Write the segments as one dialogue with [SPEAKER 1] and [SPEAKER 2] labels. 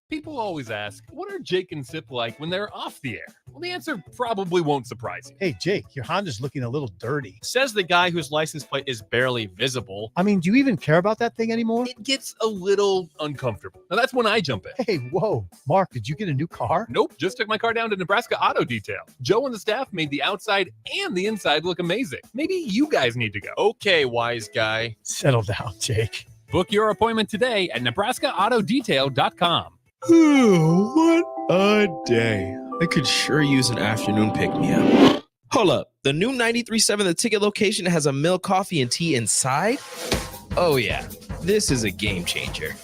[SPEAKER 1] People always ask, what are Jake and Sip like when they're off the air? Well, the answer probably won't surprise you.
[SPEAKER 2] Hey, Jake, your Honda's looking a little dirty.
[SPEAKER 1] Says the guy whose license plate is barely visible.
[SPEAKER 2] I mean, do you even care about that thing anymore?
[SPEAKER 1] It gets a little uncomfortable. Now, that's when I jump in.
[SPEAKER 2] Hey, whoa. Mark, did you get a new car?
[SPEAKER 1] Nope, just took my car down to Nebraska Auto Detail. Joe and the staff made the outside and the inside look amazing. Maybe you guys need to go.
[SPEAKER 3] Okay, wise guy.
[SPEAKER 2] Settle down, Jake.
[SPEAKER 1] Book your appointment today at NebraskaAutoDetail.com.
[SPEAKER 3] What a day. I could sure use an afternoon pick-me-up. Hold up. The new 93.7 The Ticket location has a milk, coffee, and tea inside? Oh, yeah. This is a game changer.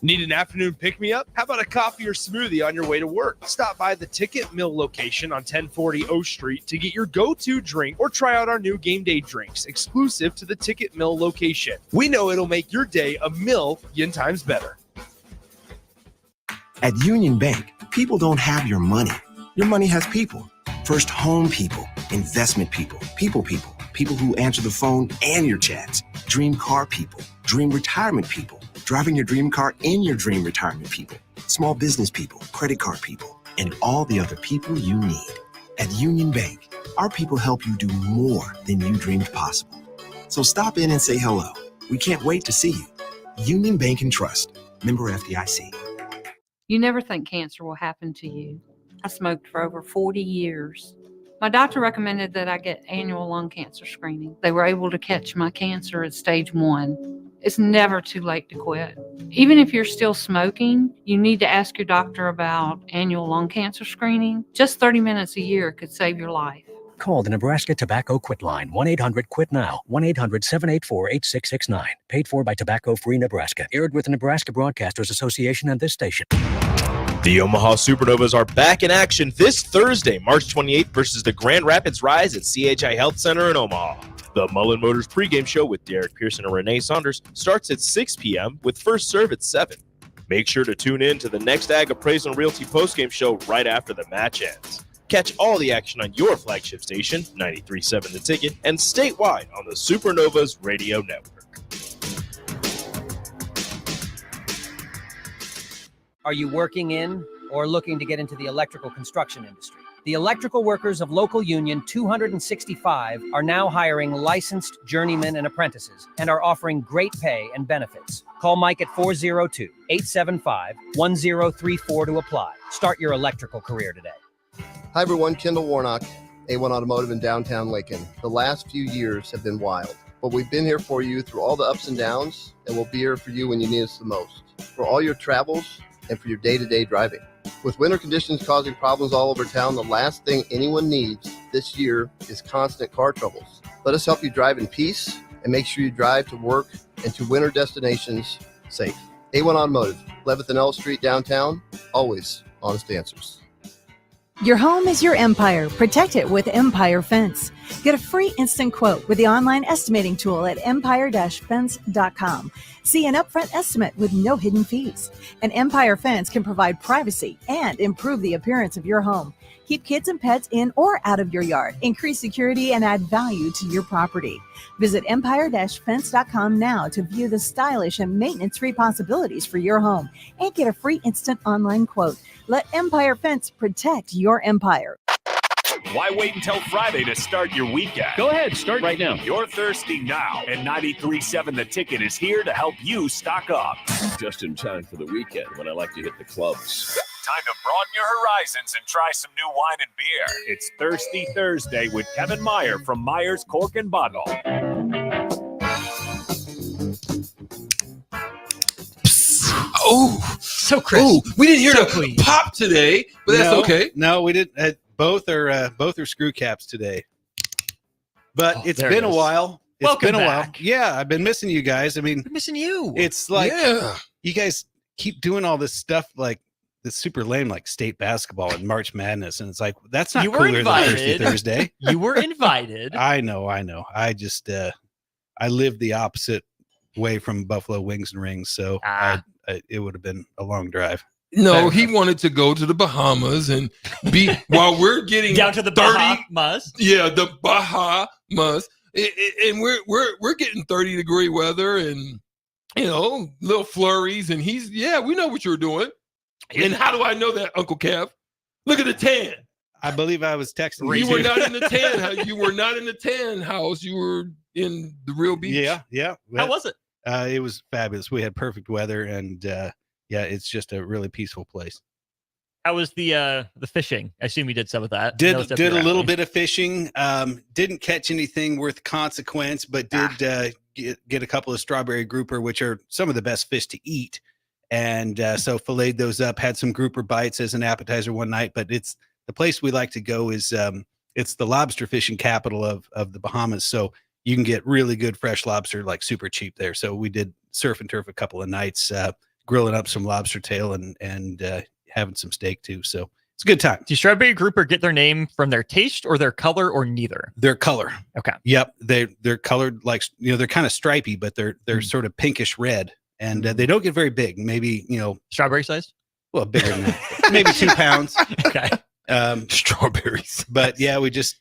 [SPEAKER 4] Need an afternoon pick-me-up? How about a coffee or smoothie on your way to work? Stop by the Ticket Mill location on 1040 O Street to get your go-to drink or try out our new game day drinks exclusive to the Ticket Mill location. We know it'll make your day a million times better.
[SPEAKER 5] At Union Bank, people don't have your money. Your money has people. First home people, investment people, people who answer the phone and your chats, dream car people, dream retirement people, driving your dream car in your dream retirement people, small business people, credit card people, and all the other people you need. At Union Bank, our people help you do more than you dreamed possible. So stop in and say hello. We can't wait to see you. Union Bank and Trust. Member FDIC.
[SPEAKER 6] You never think cancer will happen to you. I smoked for over 40 years. My doctor recommended that I get annual lung cancer screening. They were able to catch my cancer at stage 1. It's never too late to quit. Even if you're still smoking, you need to ask your doctor about annual lung cancer screening. Just 30 minutes a year could save your life.
[SPEAKER 7] Call the Nebraska Tobacco Quit Line, 1-800-QUIT-NOW, 1-800-784-8669. Paid for by Tobacco Free Nebraska. Aired with the Nebraska Broadcasters Association and this station.
[SPEAKER 3] The Omaha Supernovas are back in action this Thursday, March 28th versus the Grand Rapids Rise at CHI Health Center in Omaha. The Mullen Motors pregame show with Derek Pearson and Renee Saunders starts at 6 p.m. with first serve at 7. Make sure to tune in to the next Ag Appraisal and Realty postgame show right after the match ends. Catch all the action on your flagship station, 93.7 The Ticket, and statewide on the Supernovas Radio Network.
[SPEAKER 8] Are you working in or looking to get into the electrical construction industry? The electrical workers of Local Union 265 are now hiring licensed journeymen and apprentices and are offering great pay and benefits. Call Mike at 402-875-1034 to apply. Start your electrical career today.
[SPEAKER 9] Hi everyone, Kendall Warnock, A1 Automotive in downtown Lincoln. The last few years have been wild, but we've been here for you through all the ups and downs, and we'll be here for you when you need us the most. For all your travels and for your day-to-day driving. With winter conditions causing problems all over town, the last thing anyone needs this year is constant car troubles. Let us help you drive in peace and make sure you drive to work and to winter destinations safe. A1 Automotive, 11th and L Street downtown, always honest answers.
[SPEAKER 10] Your home is your empire. Protect it with Empire Fence. Get a free instant quote with the online estimating tool at empire-fence.com. See an upfront estimate with no hidden fees. An Empire Fence can provide privacy and improve the appearance of your home. Keep kids and pets in or out of your yard. Increase security and add value to your property. Visit empire-fence.com now to view the stylish and maintenance-free possibilities for your home and get a free instant online quote. Let Empire Fence protect your empire.
[SPEAKER 11] Why wait until Friday to start your weekend?
[SPEAKER 1] Go ahead, start right now.
[SPEAKER 11] You're thirsty now, and 93.7 The Ticket is here to help you stock up.
[SPEAKER 12] Just in time for the weekend when I like to hit the clubs.
[SPEAKER 11] Time to broaden your horizons and try some new wine and beer. It's Thirsty Thursday with Kevin Meyer from Meyer's Cork and Bottle.
[SPEAKER 13] Oh,
[SPEAKER 8] so crisp.
[SPEAKER 13] Oh, we didn't hear
[SPEAKER 8] so
[SPEAKER 13] the
[SPEAKER 8] clean.
[SPEAKER 13] pop today, but that's okay.
[SPEAKER 14] No, we didn't. Both are screw caps today. But it's been a while.
[SPEAKER 8] Welcome
[SPEAKER 14] been a
[SPEAKER 8] back.
[SPEAKER 14] while. Yeah, I've been missing you guys. I mean,
[SPEAKER 8] I'm missing you.
[SPEAKER 14] It's like you guys keep doing all this stuff like this super lame, like state basketball and March Madness, and it's like that's not cooler than Thirsty Thursday.
[SPEAKER 8] You were invited.
[SPEAKER 14] I know. I just I lived the opposite way from Buffalo Wings and Rings, so it would have been a long drive.
[SPEAKER 13] No, he wanted to go to the Bahamas and be while we're getting
[SPEAKER 8] down to the
[SPEAKER 13] 30,
[SPEAKER 8] Bahamas.
[SPEAKER 13] Yeah, the Bahamas, and we're getting 30-degree weather and little flurries. And we know what you're doing. And how do I know that, Uncle Kev? Look at the tan.
[SPEAKER 14] I believe I was texting
[SPEAKER 13] You were not in the tan. You were not in the tan house. You were in the real beach.
[SPEAKER 14] Yeah.
[SPEAKER 15] How was it?
[SPEAKER 14] It was fabulous. We had perfect weather, and it's just a really peaceful place.
[SPEAKER 15] How was the fishing? I assume you did some of that.
[SPEAKER 14] Did a little bit of fishing. Didn't catch anything worth consequence, but did get a couple of strawberry grouper, which are some of the best fish to eat. And so filleted those up. Had some grouper bites as an appetizer one night. But it's the place we like to go is it's the lobster fishing capital of the Bahamas. So you can get really good fresh lobster like super cheap there. So we did surf and turf a couple of nights, grilling up some lobster tail and having some steak too. So it's a good time.
[SPEAKER 15] Do strawberry grouper get their name from their taste or their color or neither?
[SPEAKER 14] Their color.
[SPEAKER 15] Okay.
[SPEAKER 14] Yep. They're colored like, they're kind of stripy, but they're sort of pinkish red, and they don't get very big. Maybe,
[SPEAKER 15] strawberry sized.
[SPEAKER 14] Well, bigger than that. Maybe 2 pounds.
[SPEAKER 15] Okay.
[SPEAKER 13] Strawberries.
[SPEAKER 14] But yeah, we just,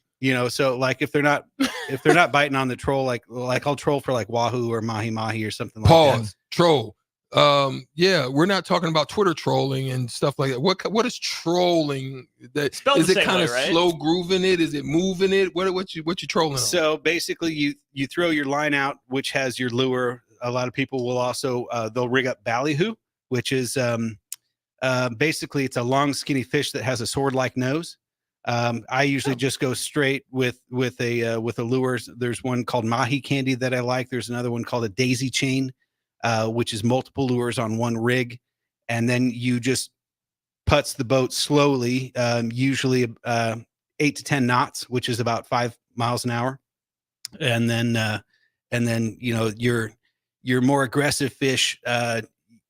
[SPEAKER 14] so like if they're not biting on the troll, like I'll troll for like wahoo or mahi or something like that.
[SPEAKER 13] Pause. Troll. We're not talking about Twitter trolling and stuff like that. What is trolling? That is it kind of slow grooving it? Is it moving it? What you trolling on?
[SPEAKER 14] So basically you throw your line out, which has your lure. A lot of people will also they'll rig up ballyhoo, which is basically it's a long skinny fish that has a sword-like nose. I usually just go straight with a lure. There's one called mahi candy that I like. There's another one called a daisy chain, which is multiple lures on one rig, and then you just putz the boat slowly, usually 8 to 10 knots, which is about 5 miles an hour, and then your more aggressive fish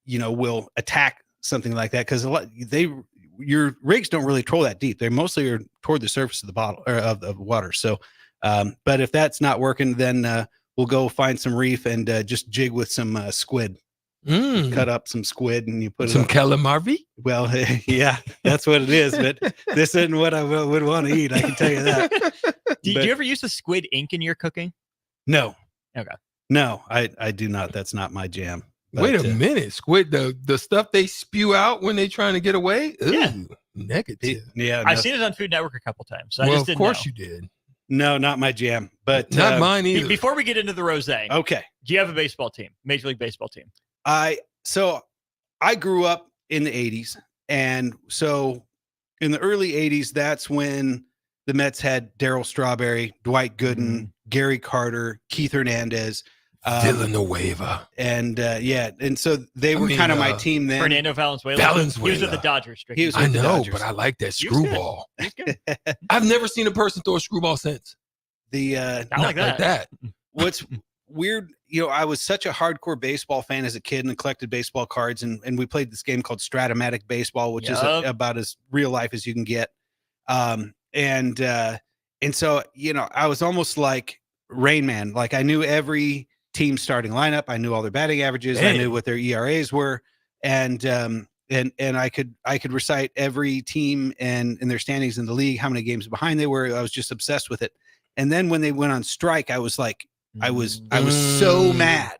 [SPEAKER 14] will attack something like that, because your rigs don't really troll that deep. They mostly are toward the surface of the bottle or of the water. So, but if that's not working, then we'll go find some reef and just jig with some squid. Cut up some squid and you put
[SPEAKER 13] some calamari.
[SPEAKER 14] Well, yeah, that's what it is. But this isn't what I would want to eat. I can tell you that.
[SPEAKER 15] Do you ever use the squid ink in your cooking?
[SPEAKER 14] No.
[SPEAKER 15] Okay.
[SPEAKER 14] No, I do not. That's not my jam. But,
[SPEAKER 13] wait a minute, squid. The stuff they spew out when they trying to get away. Ooh,
[SPEAKER 15] yeah,
[SPEAKER 13] negative.
[SPEAKER 14] Yeah,
[SPEAKER 15] I've seen it on Food Network a couple times. So
[SPEAKER 13] well,
[SPEAKER 15] I just didn't
[SPEAKER 13] of course
[SPEAKER 15] know.
[SPEAKER 13] you did.
[SPEAKER 14] No, not my jam. But
[SPEAKER 13] not mine either.
[SPEAKER 15] Before we get into the rosé,
[SPEAKER 14] okay.
[SPEAKER 15] Do you have a baseball team? Major League Baseball team?
[SPEAKER 14] So I grew up in the 80s, and so in the early 80s, that's when the Mets had Darryl Strawberry, Dwight Gooden, Gary Carter, Keith Hernandez,
[SPEAKER 13] Villanueva,
[SPEAKER 14] and and so they were kind of my team then.
[SPEAKER 15] Fernando Valenzuela. He was with the Dodgers.
[SPEAKER 13] I know, but I like that screwball. I've never seen a person throw a screwball since.
[SPEAKER 14] Not
[SPEAKER 15] like that.
[SPEAKER 14] What's weird, I was such a hardcore baseball fan as a kid and collected baseball cards, and we played this game called Stratomatic Baseball, which is about as real life as you can get. And so I was almost like Rain Man. Like I knew every team starting lineup, I knew all their batting averages, I knew what their ERAs were, and I could recite every team and their standings in the league, how many games behind they were. I was just obsessed with it. And then when they went on strike, I was like, I was so mad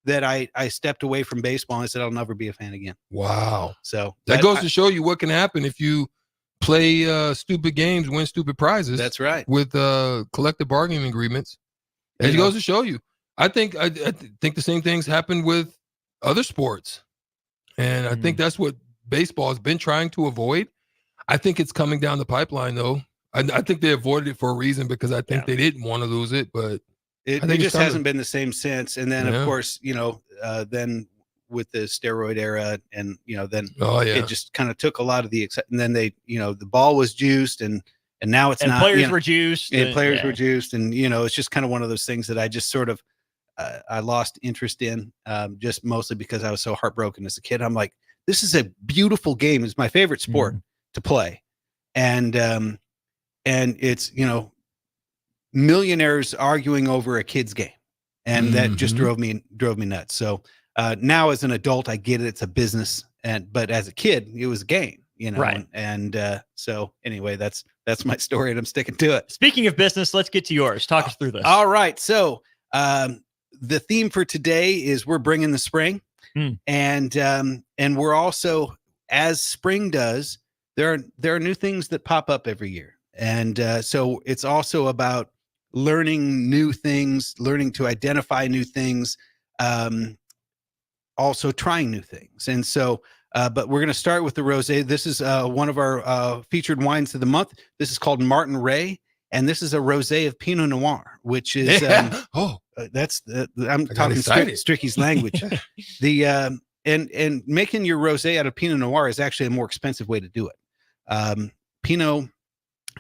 [SPEAKER 14] that I stepped away from baseball and I said, I'll never be a fan again.
[SPEAKER 13] Wow.
[SPEAKER 14] So
[SPEAKER 13] that goes to show you what can happen if you play stupid games, win stupid prizes.
[SPEAKER 14] That's right.
[SPEAKER 13] With collective bargaining agreements. It goes to show you. I think the same things happen with other sports. And I think that's what baseball has been trying to avoid. I think it's coming down the pipeline, though. I think they avoided it for a reason, because I think they didn't want to lose it, but
[SPEAKER 14] it just hasn't been the same since. And then, of course, then with the steroid era, and then it just kind of took a lot of the and then they, the ball was juiced, and now it's not.
[SPEAKER 15] Players were juiced,
[SPEAKER 14] and players were juiced, and it's just kind of one of those things that I just sort of I lost interest in, just mostly because I was so heartbroken as a kid. I'm like, this is a beautiful game. It's my favorite sport to play, and it's millionaires arguing over a kid's game, and that just drove me nuts. So now as an adult, I get it; it's a business, but as a kid, it was a game,
[SPEAKER 15] right?
[SPEAKER 14] And so anyway, that's my story, and I'm sticking to it.
[SPEAKER 15] Speaking of business, let's get to yours. Talk us through this.
[SPEAKER 14] All right, so the theme for today is we're bringing the spring, and we're also as spring does, there are new things that pop up every year. And so it's also about learning new things, learning to identify new things, also trying new things. And so, but we're going to start with the rosé. This is one of our featured wines of the month. This is called Martin Ray, and this is a rosé of Pinot Noir, which is that's I'm talking Stricky's language. The and making your rosé out of Pinot Noir is actually a more expensive way to do it. Pinot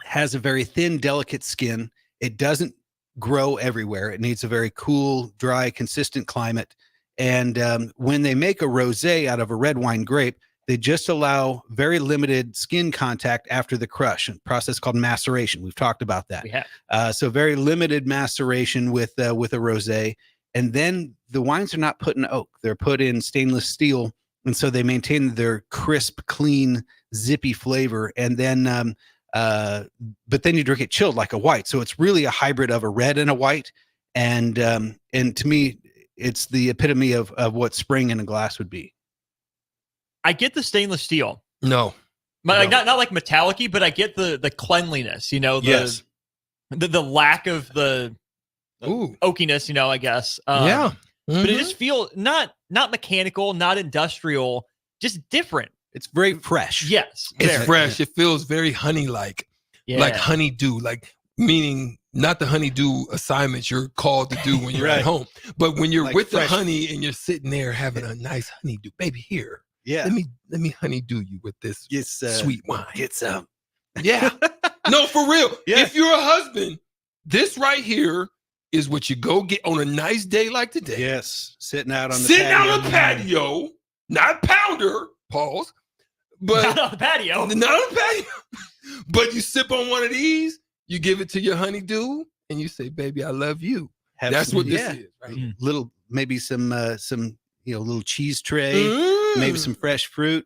[SPEAKER 14] has a very thin, delicate skin. It doesn't grow everywhere. It needs a very cool, dry, consistent climate. And when they make a rosé out of a red wine grape, they just allow very limited skin contact after the crush, a process called maceration. We've talked about that.
[SPEAKER 15] We have.
[SPEAKER 14] So very limited maceration with a rosé. And then the wines are not put in oak. They're put in stainless steel. And so they maintain their crisp, clean, zippy flavor. And then, but then you drink it chilled like a white. So it's really a hybrid of a red and a white. And to me, it's the epitome of what spring in a glass would be.
[SPEAKER 15] I get the stainless steel.
[SPEAKER 13] No.
[SPEAKER 15] Like, not like metallic-y, but I get the cleanliness, you know, the lack of the oakiness, you know, I guess.
[SPEAKER 13] Yeah.
[SPEAKER 15] But it just feels not mechanical, not industrial, just different.
[SPEAKER 14] It's very fresh.
[SPEAKER 15] Yes.
[SPEAKER 13] It's fresh. It feels very honey-like.
[SPEAKER 15] Yeah.
[SPEAKER 13] Like honeydew, like meaning not the honeydew assignments you're called to do when you're
[SPEAKER 14] Right.
[SPEAKER 13] at home, but when you're
[SPEAKER 14] Like
[SPEAKER 13] with
[SPEAKER 14] fresh.
[SPEAKER 13] the honey and you're sitting there having a nice honeydew. Baby, here.
[SPEAKER 14] Yeah.
[SPEAKER 13] Let me honeydew you with this sweet wine.
[SPEAKER 14] Get some.
[SPEAKER 13] Yeah. No, for real.
[SPEAKER 14] Yeah.
[SPEAKER 13] If you're a husband, this right here is what you go get on a nice day like today.
[SPEAKER 14] Yes. Sitting out on the
[SPEAKER 13] Sitting
[SPEAKER 14] patio.
[SPEAKER 13] out on the patio, not pounder, pause, but
[SPEAKER 15] Not on the patio.
[SPEAKER 13] not on the patio. But you sip on one of these, you give it to your honeydew, and you say, "Baby, I love you."
[SPEAKER 14] Have
[SPEAKER 13] That's
[SPEAKER 14] some-
[SPEAKER 13] what this
[SPEAKER 14] yeah.
[SPEAKER 13] is, right?
[SPEAKER 14] Little, maybe some little cheese tray, maybe some fresh fruit,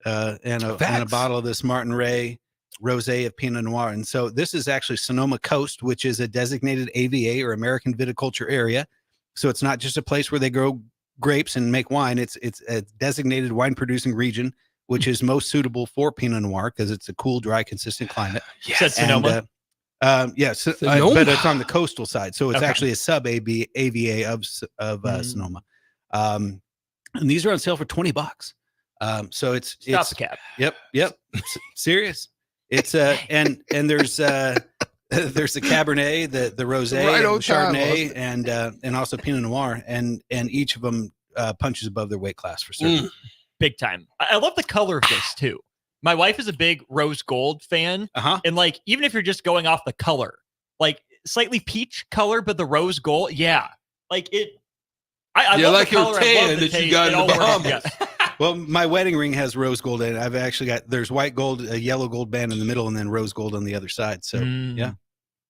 [SPEAKER 14] and a
[SPEAKER 13] Facts.
[SPEAKER 14] bottle of this Martin Ray rosé of Pinot Noir. And so this is actually Sonoma Coast, which is a designated AVA or American viticulture area. So it's not just a place where they grow grapes and make wine. It's a designated wine producing region, which is most suitable for Pinot Noir because it's a cool, dry, consistent climate.
[SPEAKER 15] Said Sonoma.
[SPEAKER 14] Yes,
[SPEAKER 13] Sonoma.
[SPEAKER 14] but it's on the coastal side, so it's
[SPEAKER 15] Okay.
[SPEAKER 14] actually a sub AVA of Sonoma. And these are on sale for $20. So it's
[SPEAKER 15] Stop the cap.
[SPEAKER 14] Yep. Serious. It's and there's the Cabernet, the Rosé,
[SPEAKER 13] Right
[SPEAKER 14] the
[SPEAKER 13] on time,
[SPEAKER 14] Chardonnay,
[SPEAKER 13] Austin.
[SPEAKER 14] and also Pinot Noir, and each of them punches above their weight class for certain.
[SPEAKER 15] Big time. I love the color of this too. My wife is a big rose gold fan. And like, even if you're just going off the color, like slightly peach color, but the rose gold, yeah. Like it, I
[SPEAKER 13] Yeah,
[SPEAKER 15] love
[SPEAKER 13] like
[SPEAKER 15] the
[SPEAKER 13] your
[SPEAKER 15] color. I
[SPEAKER 13] tan
[SPEAKER 15] love the
[SPEAKER 13] that you
[SPEAKER 15] taste.
[SPEAKER 13] got
[SPEAKER 15] It
[SPEAKER 13] in the
[SPEAKER 15] all works
[SPEAKER 13] Bahamas.
[SPEAKER 15] together.
[SPEAKER 14] Well, my wedding ring has rose gold in it. I've actually got there's white gold, a yellow gold band in the middle, and then rose gold on the other side. So yeah.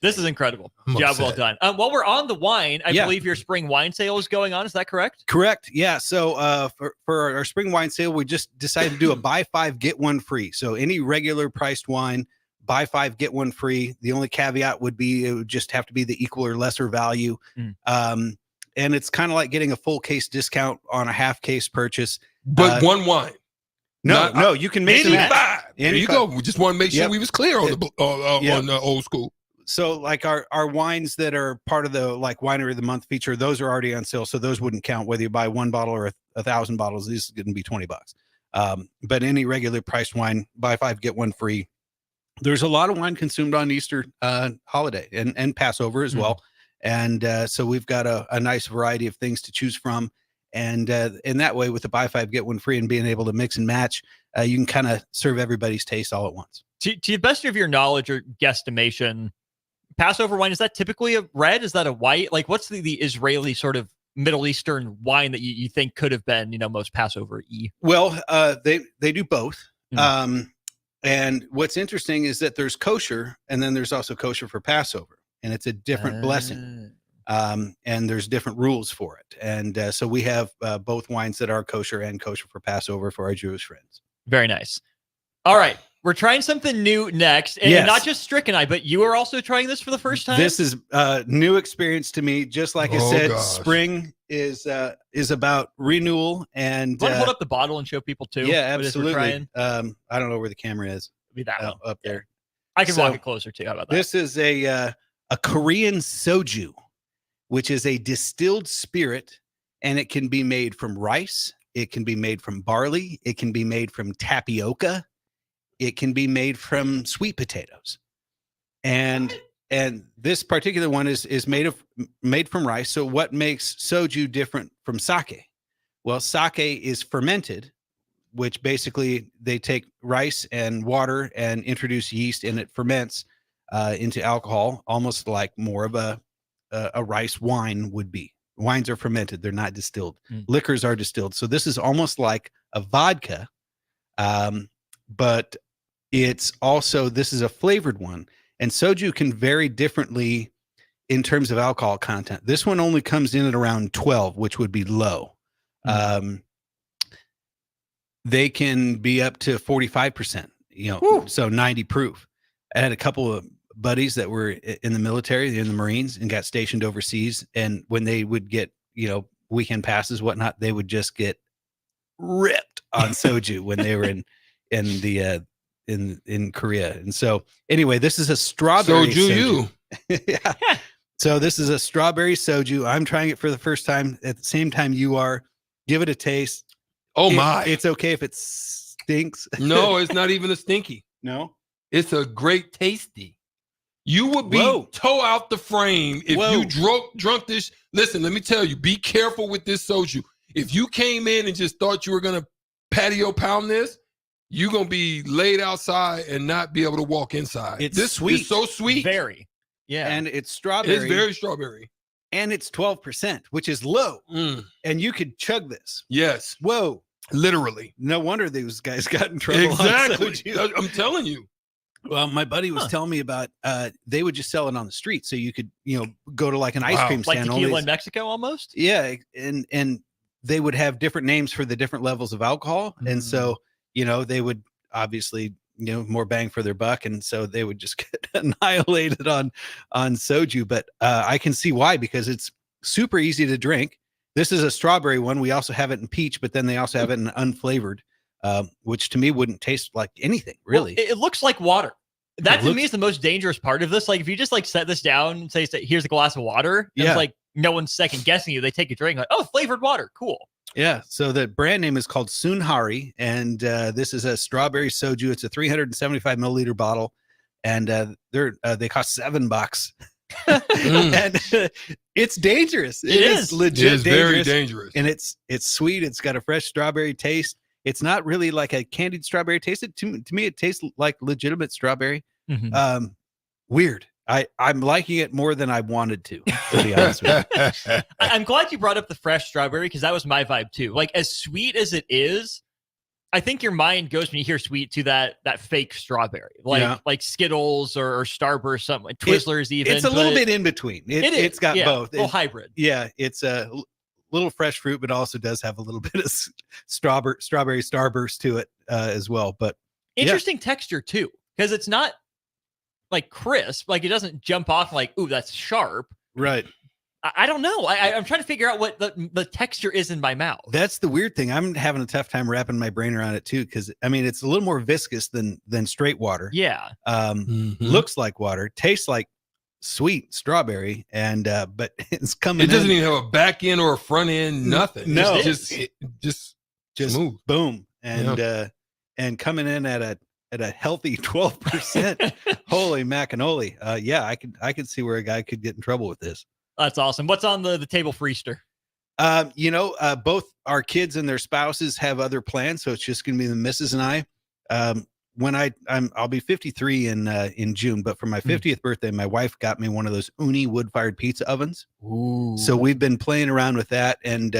[SPEAKER 15] This is incredible.
[SPEAKER 13] I'm
[SPEAKER 15] Job well
[SPEAKER 13] upset.
[SPEAKER 15] done. While we're on the wine, I
[SPEAKER 14] Yeah.
[SPEAKER 15] believe your spring wine sale is going on. Is that correct?
[SPEAKER 14] Correct. Yeah. So for our spring wine sale, we just decided to do a buy 5, get 1 free. So any regular priced wine, buy 5, get 1 free. The only caveat would be it would just have to be the equal or lesser value. And it's kind of like getting a full case discount on a half case purchase.
[SPEAKER 13] But one wine.
[SPEAKER 14] No, you can mix and match.
[SPEAKER 13] 85. There you go. We just want to make sure
[SPEAKER 14] Yep.
[SPEAKER 13] we was clear on the
[SPEAKER 14] Yep.
[SPEAKER 13] on the old school.
[SPEAKER 14] So like our wines that are part of the like winery of the month feature, those are already on sale. So those wouldn't count whether you buy 1 bottle or 1,000 bottles. These is going to be $20. But any regular priced wine, buy 5, get 1 free. There's a lot of wine consumed on Easter holiday and Passover as well. And so we've got a nice variety of things to choose from. And in that way, with the buy 5, get 1 free and being able to mix and match, you can kind of serve everybody's taste all at once.
[SPEAKER 15] To the best of your knowledge or guesstimation, Passover wine, is that typically a red? Is that a white? Like, what's the Israeli sort of Middle Eastern wine that you think could have been, most Passover-y?
[SPEAKER 14] Well, they do both. And what's interesting is that there's kosher, and then there's also kosher for Passover, and it's a different blessing. And there's different rules for it. And so we have both wines that are kosher and kosher for Passover for our Jewish friends.
[SPEAKER 15] Very nice. All right. We're trying something new next. And
[SPEAKER 14] Yes.
[SPEAKER 15] not just Strick and I, but you are also trying this for the first time?
[SPEAKER 14] This is a new experience to me. Just like I
[SPEAKER 13] Oh,
[SPEAKER 14] said,
[SPEAKER 13] gosh.
[SPEAKER 14] spring is about renewal and
[SPEAKER 15] Want to hold up the bottle and show people too?
[SPEAKER 14] yeah,
[SPEAKER 15] what it is we're
[SPEAKER 14] absolutely.
[SPEAKER 15] trying?
[SPEAKER 14] I don't know where the camera is.
[SPEAKER 15] Be that one.
[SPEAKER 14] Up there.
[SPEAKER 15] I can
[SPEAKER 14] So,
[SPEAKER 15] walk it closer too. How about that?
[SPEAKER 14] This is a Korean soju, which is a distilled spirit, and it can be made from rice. It can be made from barley. It can be made from tapioca. It can be made from sweet potatoes. And this particular one is made from rice. So what makes soju different from sake? Well, sake is fermented, which basically they take rice and water and introduce yeast, and it ferments into alcohol, almost like more of a rice wine would be. Wines are fermented; they're not distilled. Liquors are distilled. So this is almost like a vodka, but it's also, this is a flavored one. And soju can vary differently in terms of alcohol content. This one only comes in at around 12, which would be low. They can be up to 45%, so 90 proof. I had a couple of buddies that were in the military, in the Marines, and got stationed overseas. And when they would get, weekend passes, whatnot, they would just get ripped on soju when they were in Korea. And so anyway, this is a strawberry soju. Yeah. So this is a strawberry soju. I'm trying it for the first time at the same time you are. Give it a taste.
[SPEAKER 13] Oh my.
[SPEAKER 14] It's okay if it stinks.
[SPEAKER 13] No, it's not even a stinky.
[SPEAKER 14] No.
[SPEAKER 13] It's a great tasty. You would be toe out the frame if you drunk this. Listen, let me tell you, be careful with this soju. If you came in and just thought you were going to patio pound this, you're going to be laid outside and not be able to walk inside.
[SPEAKER 14] It's sweet.
[SPEAKER 13] It's so sweet.
[SPEAKER 15] Very. Yeah.
[SPEAKER 14] And it's strawberry.
[SPEAKER 13] It's very strawberry.
[SPEAKER 14] And it's 12%, which is low. And you could chug this.
[SPEAKER 13] Yes.
[SPEAKER 14] Whoa.
[SPEAKER 13] Literally.
[SPEAKER 14] No wonder these guys got in trouble.
[SPEAKER 13] Exactly. I'm telling you.
[SPEAKER 14] Well, my buddy was telling me about they would just sell it on the street. So you could, go to like an ice cream stand.
[SPEAKER 15] Like tequila in Mexico almost?
[SPEAKER 14] Yeah. And they would have different names for the different levels of alcohol. And so, they would obviously, more bang for their buck. And so they would just get annihilated on soju. But I can see why, because it's super easy to drink. This is a strawberry one. We also have it in peach, but then they also have it in unflavored, which to me wouldn't taste like anything, really.
[SPEAKER 15] Well, it looks like water. That to me is the most dangerous part of this. Like if you just like set this down and say here's a glass of water, it's like no one's second guessing you. They take a drink like, oh, flavored water. Cool.
[SPEAKER 14] Yeah. So the brand name is called Sunhari, and this is a strawberry soju. It's a 375 milliliter bottle, and they cost $7. And it's dangerous.
[SPEAKER 15] It is
[SPEAKER 14] legit.
[SPEAKER 13] It is very dangerous,
[SPEAKER 14] and it's sweet. It's got a fresh strawberry taste. It's not really like a candied strawberry taste. To me, it tastes like legitimate strawberry. Weird. I'm liking it more than I wanted to be honest with you.
[SPEAKER 15] I'm glad you brought up the fresh strawberry because that was my vibe too. Like as sweet as it is, I think your mind goes when you hear sweet to that fake strawberry, like Skittles or Starburst, something like Twizzlers.
[SPEAKER 14] It's a little bit in between. It's got both.
[SPEAKER 15] A little hybrid.
[SPEAKER 14] Yeah, it's a little fresh fruit, but also does have a little bit of strawberry Starburst to it as well. But
[SPEAKER 15] interesting texture too, because it's not like crisp, like it doesn't jump off like, ooh, that's sharp.
[SPEAKER 14] Right.
[SPEAKER 15] I don't know. I'm trying to figure out what the texture is in my mouth.
[SPEAKER 14] That's the weird thing. I'm having a tough time wrapping my brain around it too, because I mean it's a little more viscous than straight water.
[SPEAKER 15] Yeah.
[SPEAKER 14] Looks like water, tastes like sweet strawberry, and but it's coming.
[SPEAKER 13] It doesn't even have a back end or a front end. Nothing.
[SPEAKER 14] No,
[SPEAKER 13] it's just
[SPEAKER 14] smooth. Boom, and coming in at a healthy 12%. Holy macanoli. I could see where a guy could get in trouble with this.
[SPEAKER 15] That's awesome. What's on the table for Easter?
[SPEAKER 14] Both our kids and their spouses have other plans, so it's just going to be the missus and I. When I'll be 53 in June, but for my 50th birthday, my wife got me one of those Uni wood-fired pizza ovens.
[SPEAKER 15] Ooh.
[SPEAKER 14] So we've been playing around with that, and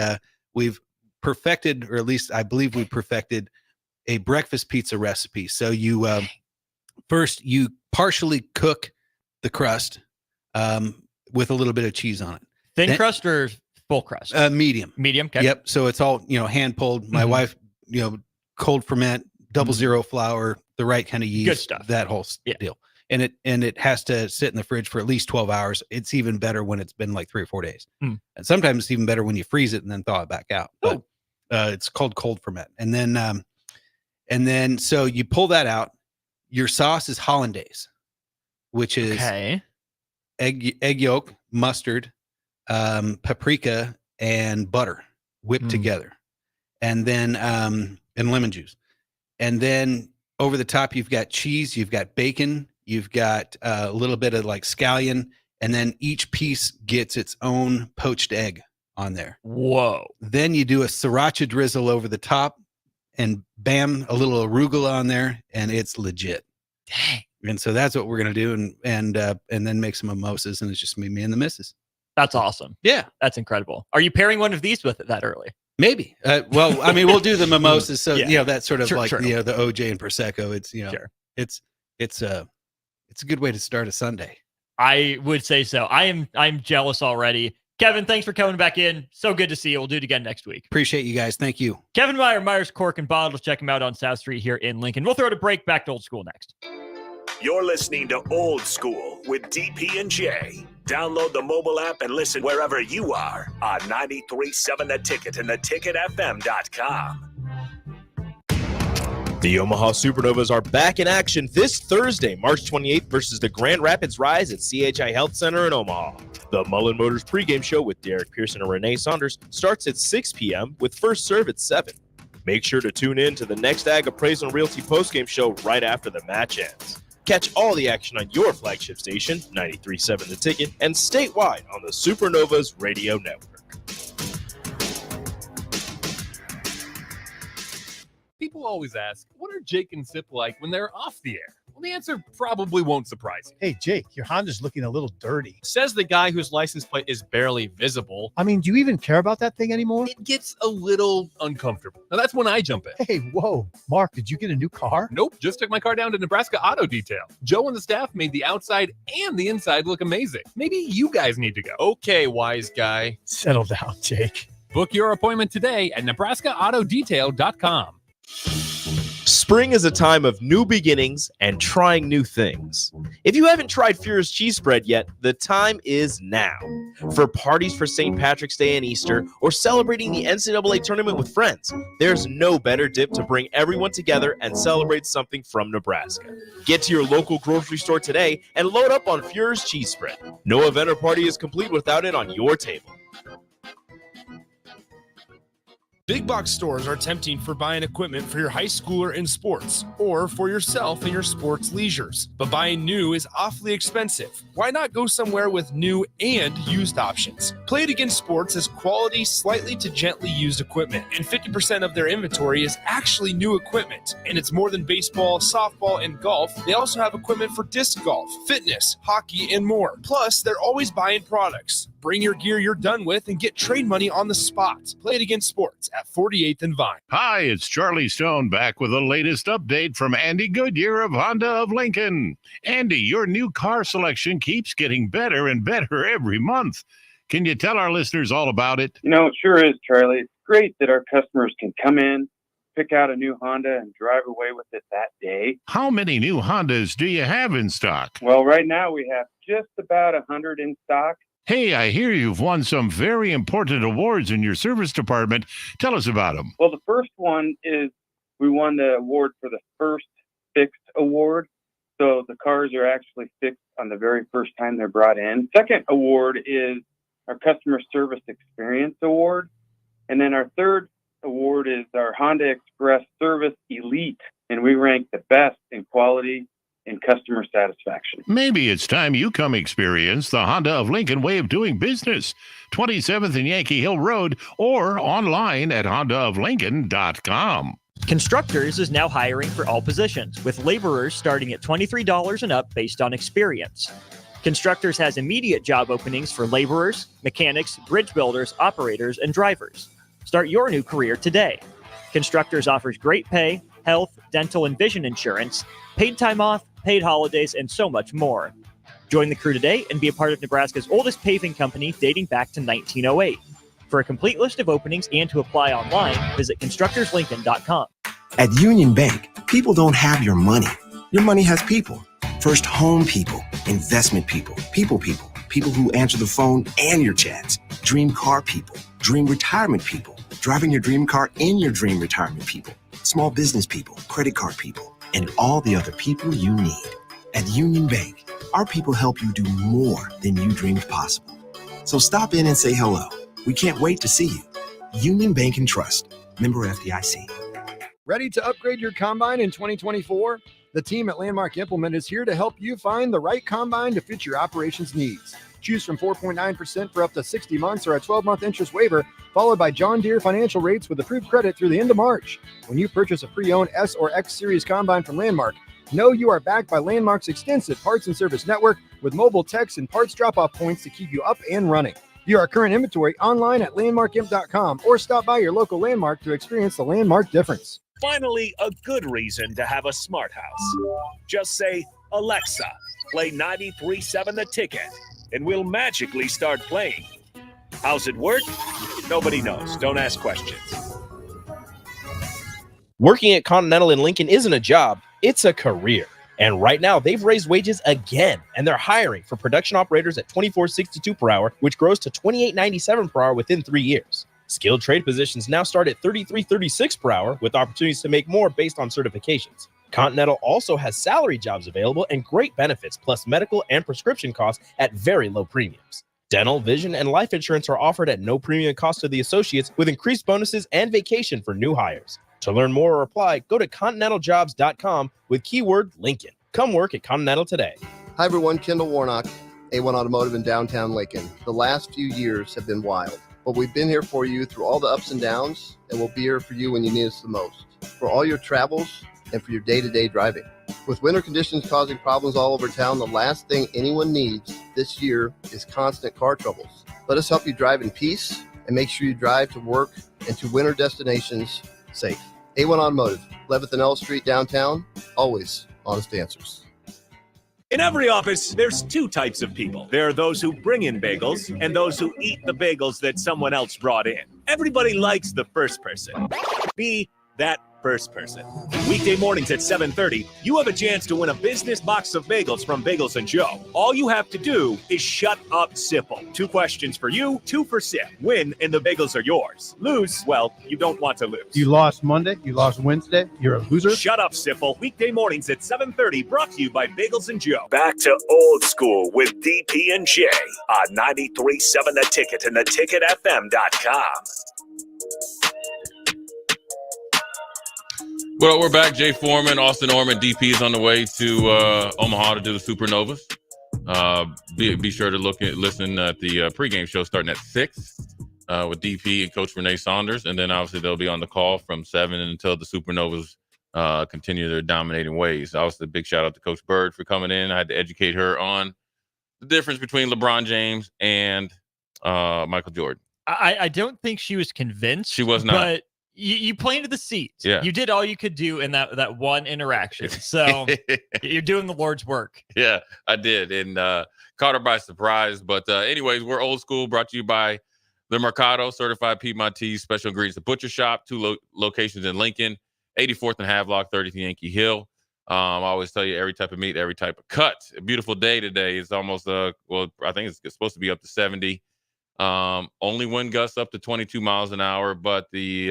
[SPEAKER 14] we've perfected, or at least I believe we perfected, a breakfast pizza recipe. So you first you partially cook the crust with a little bit of cheese on it.
[SPEAKER 15] Thin crust or full crust?
[SPEAKER 14] Medium.
[SPEAKER 15] Medium. Okay.
[SPEAKER 14] Yep. So it's all hand pulled. My wife, cold ferment, 00 flour, the right kind of yeast.
[SPEAKER 15] Good stuff.
[SPEAKER 14] That whole deal. and it has to sit in the fridge for at least 12 hours. It's even better when it's been like 3 or 4 days. And sometimes it's even better when you freeze it and then thaw it back out. But it's called cold ferment. And then so you pull that out. Your sauce is hollandaise, which is egg yolk, mustard, paprika, and butter whipped together, and then and lemon juice. And then over the top, you've got cheese, you've got bacon, you've got a little bit of like scallion, and then each piece gets its own poached egg on there.
[SPEAKER 15] Whoa. Then
[SPEAKER 14] you do a sriracha drizzle over the top, and bam, a little arugula on there, and it's legit.
[SPEAKER 15] Dang.
[SPEAKER 14] And so that's what we're gonna do, and then make some mimosas, and it's just me and the missus.
[SPEAKER 15] That's awesome.
[SPEAKER 14] Yeah,
[SPEAKER 15] that's incredible. Are you pairing one of these with it that early?
[SPEAKER 14] Maybe. Well, I mean, we'll do the mimosas. So that's sort of
[SPEAKER 15] True.
[SPEAKER 14] the OJ and Prosecco. It's it's a good way to start a Sunday.
[SPEAKER 15] I would say so. I'm jealous already. Kevin, thanks for coming back in. So good to see you. We'll do it again next week.
[SPEAKER 14] Appreciate you guys. Thank you.
[SPEAKER 15] Kevin Meyer, Myers Cork and Bottles. Check him out on South Street here in Lincoln. We'll throw it a break. Back to Old School next.
[SPEAKER 11] You're listening to Old School with DP and J. Download the mobile app and listen wherever you are on 93.7 The Ticket and theticketfm.com.
[SPEAKER 3] The Omaha Supernovas are back in action this Thursday, March 28th versus the Grand Rapids Rise at CHI Health Center in Omaha. The Mullen Motors pregame show with Derek Pearson and Renee Saunders starts at 6 p.m. with first serve at 7. Make sure to tune in to the next Ag Appraisal and Realty postgame show right after the match ends. Catch all the action on your flagship station, 93.7 The Ticket, and statewide on the Supernovas Radio Network.
[SPEAKER 1] People always ask, what are Jake and Sip like when they're off the air? Well, the answer probably won't surprise you.
[SPEAKER 2] Hey, Jake, your Honda's looking a little dirty.
[SPEAKER 16] Says the guy whose license plate is barely visible.
[SPEAKER 2] I mean, do you even care about that thing anymore?
[SPEAKER 1] It gets a little uncomfortable. Now, that's when I jump in.
[SPEAKER 2] Hey, whoa. Mark, did you get a new car?
[SPEAKER 1] Nope, just took my car down to Nebraska Auto Detail. Joe and the staff made the outside and the inside look amazing. Maybe you guys need to go.
[SPEAKER 16] Okay, wise guy.
[SPEAKER 2] Settle down, Jake.
[SPEAKER 1] Book your appointment today at nebraskaautodetail.com.
[SPEAKER 3] Spring is a time of new beginnings and trying new things. If you haven't tried Fuhrer's cheese spread yet, the time is now. For parties for St. Patrick's Day and Easter, or celebrating the NCAA tournament with friends, there's no better dip to bring everyone together and celebrate something from Nebraska. Get to your local grocery store today and load up on Fuhrer's cheese spread. No event or party is complete without it on your table.
[SPEAKER 4] Big box stores are tempting for buying equipment for your high schooler in sports or for yourself in your sports leisures. But buying new is awfully expensive. Why not go somewhere with new and used options? Play It Again Sports has quality, slightly to gently used equipment, and 50% of their inventory is actually new equipment. And it's more than baseball, softball, and golf. They also have equipment for disc golf, fitness, hockey, and more. Plus, they're always buying products. Bring your gear you're done with and get trade money on the spot. Play It Again Sports at 48th and Vine.
[SPEAKER 17] Hi, it's Charlie Stone back with the latest update from Andy Goodyear of Honda of Lincoln. Andy, your new car selection keeps getting better and better every month. Can you tell our listeners all about it?
[SPEAKER 18] You know, it sure is, Charlie. It's great that our customers can come in, pick out a new Honda, and drive away with it that day.
[SPEAKER 17] How many new Hondas do you have in stock?
[SPEAKER 18] Well, right now we have just about 100 in stock.
[SPEAKER 17] Hey, I hear you've won some very important awards in your service department. Tell us about them.
[SPEAKER 18] Well, the first one is we won the award for the first fixed award. So the cars are actually fixed on the very first time they're brought in. Second award is our Customer Service Experience Award. And then our third award is our Honda Express Service Elite. And we rank the best in quality and customer satisfaction.
[SPEAKER 17] Maybe it's time you come experience the Honda of Lincoln way of doing business. 27th and Yankee Hill Road, or online at hondaoflincoln.com.
[SPEAKER 15] Constructors is now hiring for all positions, with laborers starting at $23 and up based on experience. Constructors has immediate job openings for laborers, mechanics, bridge builders, operators, and drivers. Start your new career today. Constructors offers great pay, health, dental, and vision insurance, paid time off, paid holidays, and so much more. Join the crew today and be a part of Nebraska's oldest paving company dating back to 1908. For a complete list of openings and to apply online, visit constructorslincoln.com.
[SPEAKER 5] At Union Bank, people don't have your money. Your money has people. First home people, investment people, people who answer the phone and your chats. Dream car people, dream retirement people, driving your dream car in your dream retirement people. Small business people, credit card people, and all the other people you need. At Union Bank, our people help you do more than you dreamed possible. So stop in and say hello. We can't wait to see you. Union Bank and Trust. Member FDIC.
[SPEAKER 19] Ready to upgrade your combine in 2024? The team at Landmark Implement is here to help you find the right combine to fit your operations needs. Choose from 4.9% for up to 60 months or a 12-month interest waiver, followed by John Deere financial rates with approved credit through the end of March. When you purchase a pre-owned S or X Series combine from Landmark, know you are backed by Landmark's extensive parts and service network with mobile techs and parts drop-off points to keep you up and running. View our current inventory online at landmarkimp.com or stop by your local Landmark to experience the Landmark difference.
[SPEAKER 11] Finally, a good reason to have a smart house. Just say, Alexa, play 93.7 The Ticket, and we'll magically start playing. How's it work? Nobody knows. Don't ask questions.
[SPEAKER 3] Working at Continental in Lincoln isn't a job, it's a career. And right now, they've raised wages again, and they're hiring for production operators at $24.62 per hour, which grows to $28.97 per hour within 3 years. Skilled trade positions now start at $33.36 per hour, with opportunities to make more based on certifications. Continental also has salary jobs available and great benefits, plus medical and prescription costs at very low premiums. Dental, vision, and life insurance are offered at no premium cost to the associates, with increased bonuses and vacation for new hires. To learn more or apply, go to continentaljobs.com with keyword Lincoln. Come work at Continental today.
[SPEAKER 9] Hi everyone, Kendall Warnock, A1 Automotive in downtown Lincoln. The last few years have been wild, but we've been here for you through all the ups and downs, and we'll be here for you when you need us the most, for all your travels and for your day-to-day driving. With winter conditions causing problems all over town, the last thing anyone needs this year is constant car troubles. Let us help you drive in peace and make sure you drive to work and to winter destinations safe. A1 Automotive, 11th and L Street downtown, always honest answers.
[SPEAKER 11] In every office, there's two types of people. There are those who bring in bagels and those who eat the bagels that someone else brought in. Everybody likes the first person. Be that first person. Weekday mornings at 7:30, you have a chance to win a business box of bagels from Bagels & Joe. All you have to do is shut up, Sipple. 2 questions for you, 2 for Sip. Win, and the bagels are yours. Lose, well, you don't want to lose.
[SPEAKER 2] You lost Monday, you lost Wednesday, you're a loser.
[SPEAKER 11] Shut up, Sipple. Weekday mornings at 7:30, brought to you by Bagels & Joe. Back to old school with DP and J on 93.7 The Ticket and theticketfm.com.
[SPEAKER 20] Well, we're back. Jay Foreman, Austin Orman, DP is on the way to Omaha to do the Supernovas. Be sure to listen at the pregame show starting at 6 with DP and Coach Renee Saunders. And then obviously they'll be on the call from 7 until the Supernovas continue their dominating ways. Obviously, a big shout out to Coach Bird for coming in. I had to educate her on the difference between LeBron James and Michael Jordan.
[SPEAKER 15] I don't think she was convinced.
[SPEAKER 20] She was not.
[SPEAKER 15] But you planted the seed.
[SPEAKER 20] Yeah.
[SPEAKER 15] You did all you could do in that one interaction. So you're doing the Lord's work.
[SPEAKER 20] Yeah, I did. And caught her by surprise. But anyways, we're old school, brought to you by the Mercado, certified Piedmontese special ingredients, the butcher shop, 2 locations in Lincoln, 84th and Havelock, 30th Yankee Hill. I always tell you, every type of meat, every type of cut. A beautiful day today. It's almost, I think it's supposed to be up to 70. Only wind gusts up to 22 miles an hour, but the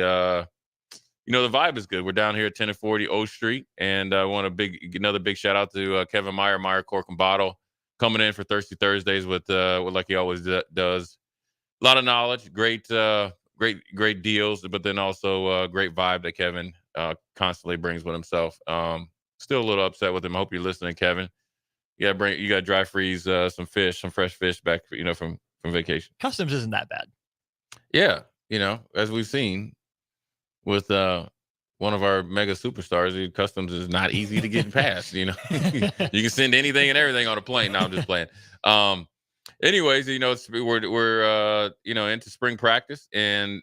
[SPEAKER 20] vibe is good. We're down here at 1040 O Street, and I want another big shout out to Kevin Meyer Cork and Bottle, coming in for Thirsty Thursdays with like he always does. A lot of knowledge, great deals, but then also great vibe that Kevin constantly brings with himself. Still a little upset with him. I hope you're listening, Kevin. You gotta dry freeze some fresh fish back, from vacation.
[SPEAKER 15] Customs isn't that bad.
[SPEAKER 20] Yeah, as we've seen with one of our mega superstars, customs is not easy to get past. You can send anything and everything on a plane. No, I'm just playing. Anyways, we're into spring practice, and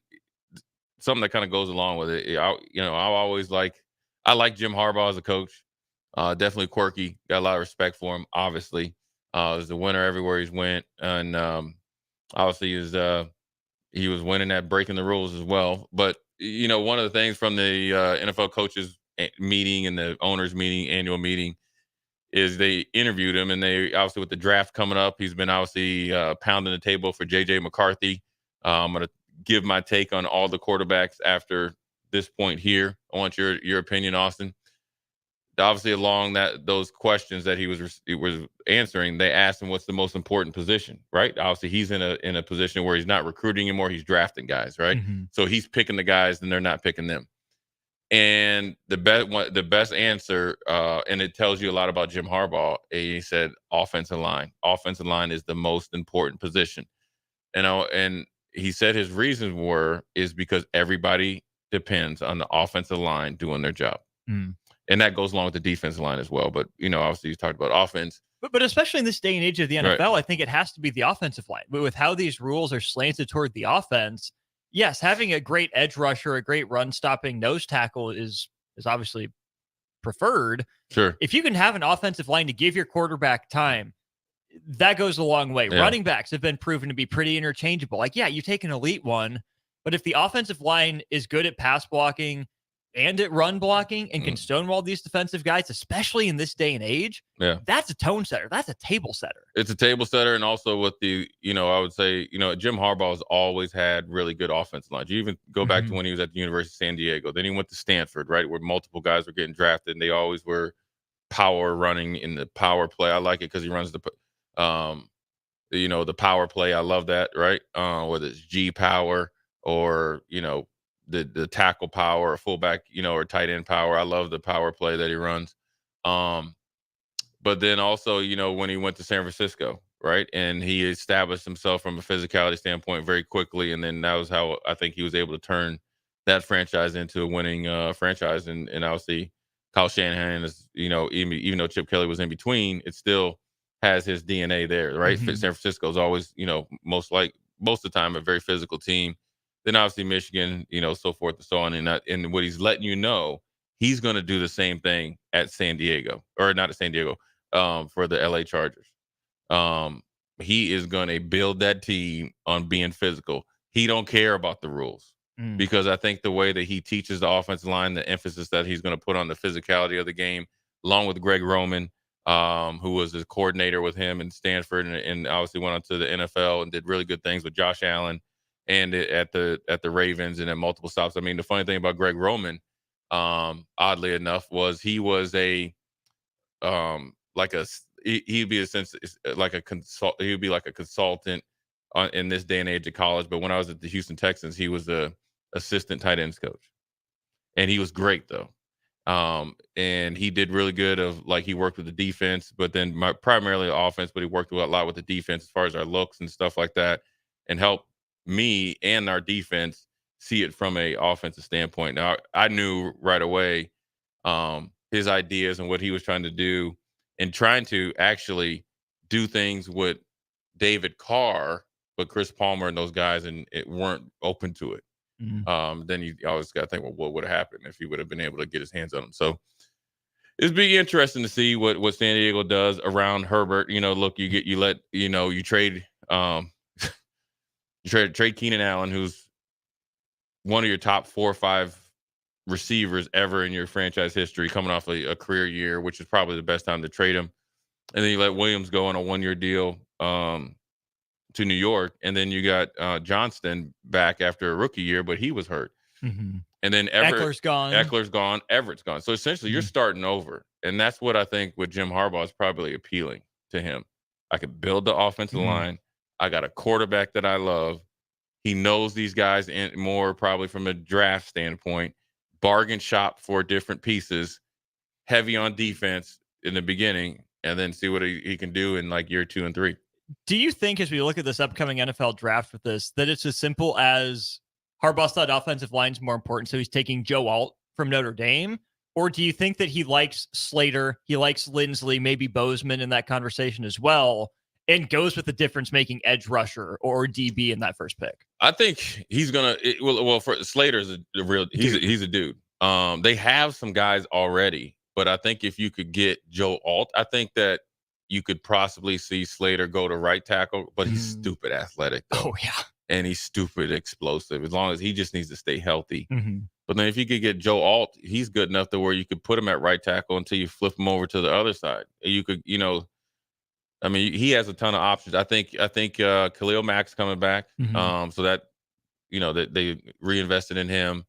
[SPEAKER 20] something that kind of goes along with it. I like Jim Harbaugh as a coach. Definitely quirky. Got a lot of respect for him. Obviously, was the winner everywhere he's went, and obviously he was winning at breaking the rules as well. But one of the things from the NFL coaches meeting and the owners meeting, annual meeting, is they interviewed him, and they obviously with the draft coming up, he's been obviously pounding the table for J.J. McCarthy. I'm going to give my take on all the quarterbacks after this point here. I want your opinion, Austin. Obviously, along those questions that he was answering, they asked him what's the most important position, right? Obviously, he's in a position where he's not recruiting anymore; he's drafting guys, right?
[SPEAKER 15] Mm-hmm.
[SPEAKER 20] So he's picking the guys, and they're not picking them. And the best answer, and it tells you a lot about Jim Harbaugh. He said, "Offensive line. Offensive line is the most important position." And he said his reasons is because everybody depends on the offensive line doing their job.
[SPEAKER 15] Mm.
[SPEAKER 20] And that goes along with the defensive line as well. But, obviously you talked about offense.
[SPEAKER 15] But especially in this day and age of the NFL,
[SPEAKER 20] Right.
[SPEAKER 15] I think it has to be the offensive line. But with how these rules are slanted toward the offense, yes, having a great edge rusher, a great run-stopping nose tackle is obviously preferred.
[SPEAKER 20] Sure.
[SPEAKER 15] If you can have an offensive line to give your quarterback time, that goes a long way.
[SPEAKER 20] Yeah.
[SPEAKER 15] Running backs have been proven to be pretty interchangeable. Like, yeah, you take an elite one, but if the offensive line is good at pass blocking and at run blocking and can stonewall these defensive guys, especially in this day and age,
[SPEAKER 20] Yeah.
[SPEAKER 15] that's a tone setter. That's a table setter.
[SPEAKER 20] It's a table setter. And also with I would say, Jim Harbaugh has always had really good offensive lines. You even go back to when he was at the University of San Diego. Then he went to Stanford, right, where multiple guys were getting drafted, and they always were power running in the power play. I like it because he runs the power play. I love that, right? Whether it's G power or, the tackle power or fullback, or tight end power. I love the power play that he runs. But then also, when he went to San Francisco, right? And he established himself from a physicality standpoint very quickly. And then that was how I think he was able to turn that franchise into a winning franchise. And obviously Kyle Shanahan is, even though Chip Kelly was in between, it still has his DNA there, right?
[SPEAKER 15] Mhm.
[SPEAKER 20] San Francisco is always, most of the time a very physical team. Then obviously Michigan, so forth and so on. And what he's letting you know, he's going to do the same thing at San Diego, or not at San Diego, for the LA Chargers. He is going to build that team on being physical. He don't care about the rules because I think the way that he teaches the offensive line, the emphasis that he's going to put on the physicality of the game, along with Greg Roman, who was his coordinator with him in Stanford, and obviously went on to the NFL and did really good things with Josh Allen and at the Ravens and at multiple stops. I mean, the funny thing about Greg Roman, oddly enough, was he was he'd be like a consultant in this day and age of college. But when I was at the Houston Texans, he was the assistant tight ends coach, and he was great though. And he did really good he worked with the defense, but then primarily offense, but he worked a lot with the defense as far as our looks and stuff like that, and helped me and our defense see it from a offensive standpoint. Now I knew right away his ideas and what he was trying to do, and trying to actually do things with David Carr, but Chris Palmer and those guys and it weren't open to it. Then you always got to think, well, what would have happened if he would have been able to get his hands on them? So it's be interesting to see what San Diego does around Herbert. Look, you trade trade Keenan Allen, who's one of your top 4 or 5 receivers ever in your franchise history, coming off a career year, which is probably the best time to trade him. And then you let Williams go on a 1-year deal to New York, and then you got Johnston back after a rookie year, but he was hurt.
[SPEAKER 15] Mm-hmm.
[SPEAKER 20] And then Eckler's gone, Everett's gone. So essentially, you're starting over, and that's what I think with Jim Harbaugh is probably appealing to him. I could build the offensive line. I got a quarterback that I love. He knows these guys more probably from a draft standpoint. Bargain shop for different pieces, heavy on defense in the beginning, and then see what he can do in year 2 and 3.
[SPEAKER 15] Do you think, as we look at this upcoming NFL draft with this, that it's as simple as Harbaugh's thought offensive line is more important, so he's taking Joe Alt from Notre Dame? Or do you think that he likes Slater, he likes Lindsley, maybe Bozeman in that conversation as well, and goes with the difference-making edge rusher or DB in that first pick?
[SPEAKER 20] I think he's gonna. For Slater's a real. He's a dude. They have some guys already, but I think if you could get Joe Alt, I think that you could possibly see Slater go to right tackle. But he's stupid athletic, though.
[SPEAKER 15] Oh yeah,
[SPEAKER 20] and he's stupid explosive. As long as he just needs to stay healthy. But then if you could get Joe Alt, he's good enough to where you could put him at right tackle until you flip him over to the other side. You could, I mean, he has a ton of options. I think Khalil Mack's coming back. So that, that they reinvested in him.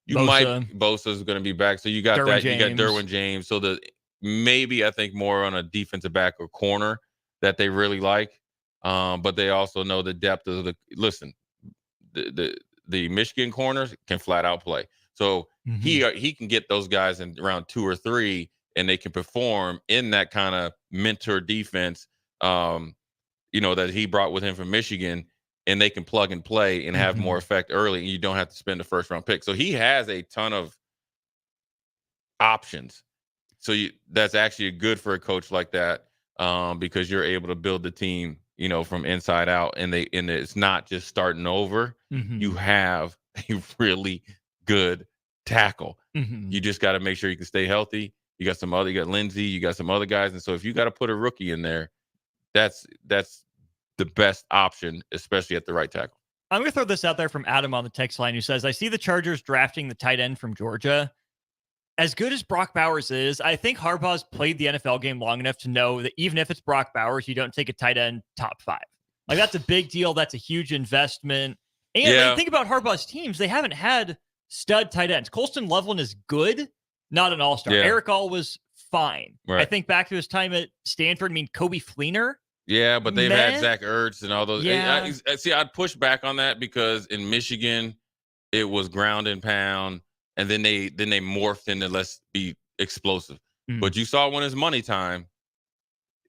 [SPEAKER 20] Bosa's going to be back. So you got
[SPEAKER 15] Derwin
[SPEAKER 20] You got
[SPEAKER 15] James.
[SPEAKER 20] Derwin James. So maybe I think more on a defensive back or corner that they really like. But they also know the depth of the Michigan corners can flat out play. So he can get those guys in round 2 or 3, and they can perform in that kind of mentor defense, that he brought with him from Michigan, and they can plug and play and have more effect early, and you don't have to spend a first round pick. So he has a ton of options. So that's actually good for a coach like that, because you're able to build the team, from inside out, and it's not just starting over. You have a really good tackle. You just got to make sure you can stay healthy. You got Lindsey, you got some other guys, and so if you got to put a rookie in there, that's the best option, especially at the right tackle.
[SPEAKER 15] I'm going to throw this out there from Adam on the text line, who says, I see the Chargers drafting the tight end from Georgia. As good as Brock Bowers is, I think Harbaugh's played the NFL game long enough to know that even if it's Brock Bowers, you don't take a tight end top 5. Like, that's a big deal. That's a huge investment. And when you think about Harbaugh's teams, they haven't had stud tight ends. Colston Loveland is good, not an all-star.
[SPEAKER 20] Yeah.
[SPEAKER 15] Eric All was fine.
[SPEAKER 20] Right.
[SPEAKER 15] I think back to his time at Stanford, Kobe Fleener.
[SPEAKER 20] Yeah, but they've had Zach Ertz and all those.
[SPEAKER 15] Yeah.
[SPEAKER 20] See, I'd push back on that because in Michigan, it was ground and pound, and then they morphed into let's be explosive. But you saw when it's money time,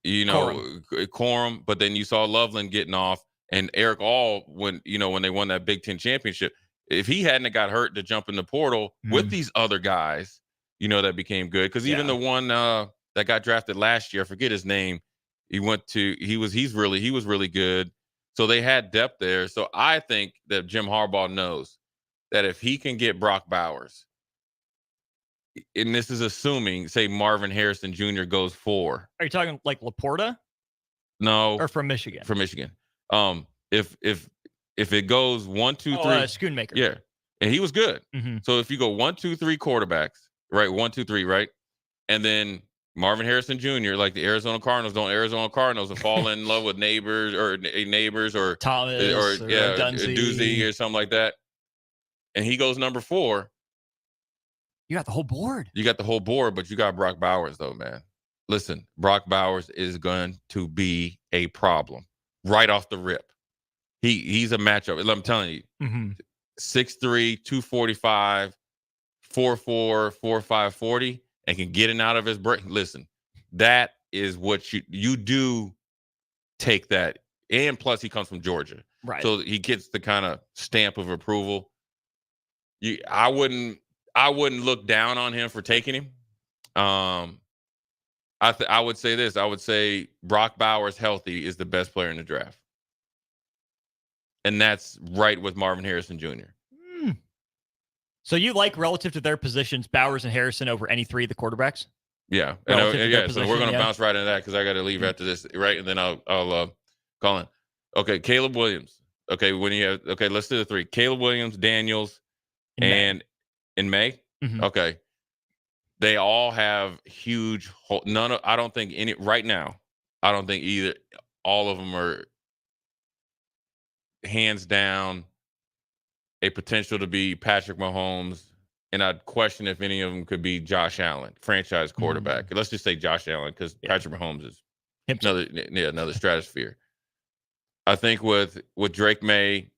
[SPEAKER 20] Corum. But then you saw Loveland getting off, and Eric All when they won that Big Ten championship. If he hadn't got hurt to jump in the portal with these other guys, that became good. Because even the one that got drafted last year, I forget his name. He was really good. So they had depth there. So I think that Jim Harbaugh knows that if he can get Brock Bowers, and this is assuming, say Marvin Harrison Jr. goes 4.
[SPEAKER 15] Are you talking like Laporta?
[SPEAKER 20] No.
[SPEAKER 15] Or from Michigan?
[SPEAKER 20] From Michigan. If it goes 1, 2, 3.
[SPEAKER 15] Schoonmaker.
[SPEAKER 20] Yeah. And he was good. So if you go 1, 2, 3 quarterbacks, right? 1, 2, 3, right? And then Marvin Harrison Jr., like the Arizona Cardinals and fall in love with neighbors or
[SPEAKER 15] Thomas
[SPEAKER 20] or
[SPEAKER 15] Dunzy.
[SPEAKER 20] Doozy or something like that. And he goes number 4.
[SPEAKER 15] You got the whole board.
[SPEAKER 20] You got the whole board, but you got Brock Bowers, though, man. Listen, Brock Bowers is going to be a problem right off the rip. He's a matchup. I'm telling you, 6'3", 245, 4'4", 4'5", 40, and can get in out of his break. Listen, that is what you do take that. And plus, he comes from Georgia.
[SPEAKER 15] Right.
[SPEAKER 20] So he gets the kind of stamp of approval. I wouldn't look down on him for taking him. I would say this. I would say Brock Bowers healthy is the best player in the draft. And that's right with Marvin Harrison Jr.
[SPEAKER 15] So you like, relative to their positions, Bowers and Harrison over any 3 of the quarterbacks?
[SPEAKER 20] Yeah. So we're going to bounce right into that because I got to leave after this, right? And then I'll call in. Okay, Caleb Williams. Okay, let's do the 3. Caleb Williams, Daniels, in May. Okay. They all have huge I don't think any right now. I don't think either all of them are hands down a potential to be Patrick Mahomes, and I'd question if any of them could be Josh Allen, franchise quarterback. Let's just say Josh Allen because Patrick Mahomes is another stratosphere. I think with Drake May,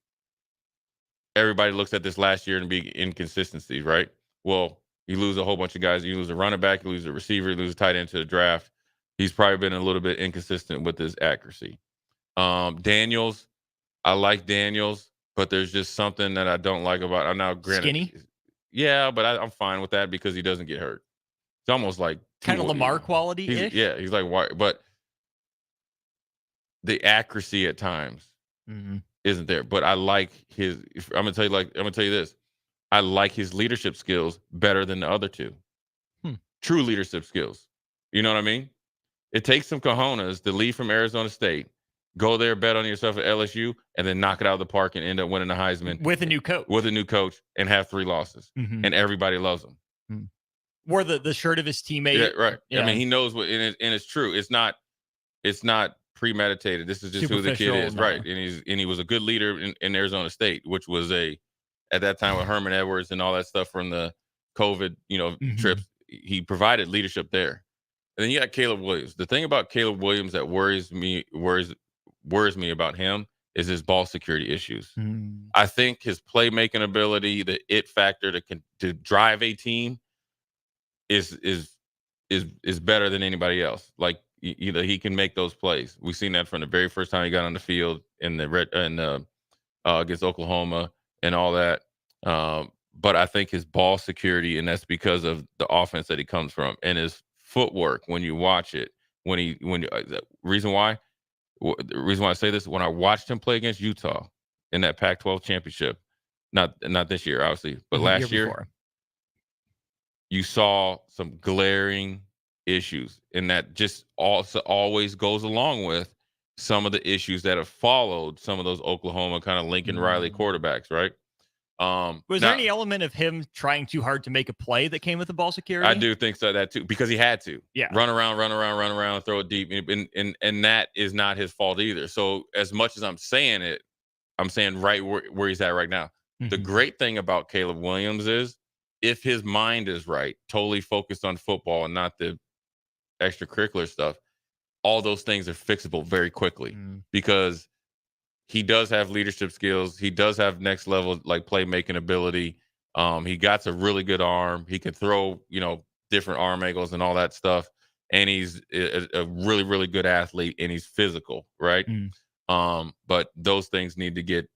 [SPEAKER 20] everybody looks at this last year and be inconsistencies, right? Well, you lose a whole bunch of guys. You lose a running back, you lose a receiver, you lose a tight end to the draft. He's probably been a little bit inconsistent with his accuracy. Daniels, I like Daniels, but there's just something that I don't like about. I'm now granted
[SPEAKER 15] Skinny.
[SPEAKER 20] Yeah, but I'm fine with that because he doesn't get hurt. It's almost like
[SPEAKER 15] Kind of Lamar quality.
[SPEAKER 20] He's like why, but the accuracy at times isn't there. But I like his. I'm gonna tell you this. I like his leadership skills better than the other 2. True leadership skills. You know what I mean? It takes some cojones to leave from Arizona State, go there, bet on yourself at LSU, and then knock it out of the park and end up winning the Heisman
[SPEAKER 15] with a new coach.
[SPEAKER 20] With a new coach and have 3 losses, and everybody loves him.
[SPEAKER 15] Wore the shirt of his teammate.
[SPEAKER 20] Yeah, right.
[SPEAKER 15] Yeah.
[SPEAKER 20] I mean, he knows what, and it's true. It's not premeditated. This is just who the kid is,
[SPEAKER 15] No.
[SPEAKER 20] right? And he was a good leader in Arizona State, which was at that time with Herman Edwards and all that stuff from the COVID, trips. He provided leadership there. And then you got Caleb Williams. The thing about Caleb Williams that worries me about him is his ball security issues. I think his playmaking ability, the it factor to drive a team is better than anybody else. Like he can make those plays. We've seen that from the very first time he got on the field in the against Oklahoma and all that. But I think his ball security, and that's because of the offense that he comes from, and his footwork when you watch it. The reason why I say this, when I watched him play against Utah in that Pac-12 championship, not this year obviously, but last year, you saw some glaring issues, and that just also always goes along with some of the issues that have followed some of those Oklahoma kind of Lincoln Riley quarterbacks, right?
[SPEAKER 15] Was there any element of him trying too hard to make a play that came with the ball security?
[SPEAKER 20] I do think so, that too, because he had to.
[SPEAKER 15] Yeah.
[SPEAKER 20] Run around, throw it deep, and that is not his fault either. So as much as I'm saying it, I'm saying right where he's at right now. The great thing about Caleb Williams is, if his mind is right, totally focused on football and not the extracurricular stuff, all those things are fixable very quickly because he does have leadership skills. He does have next level like playmaking ability. He got a really good arm. He can throw, different arm angles and all that stuff. And he's a really, really good athlete, and he's physical, right? But those things need to get,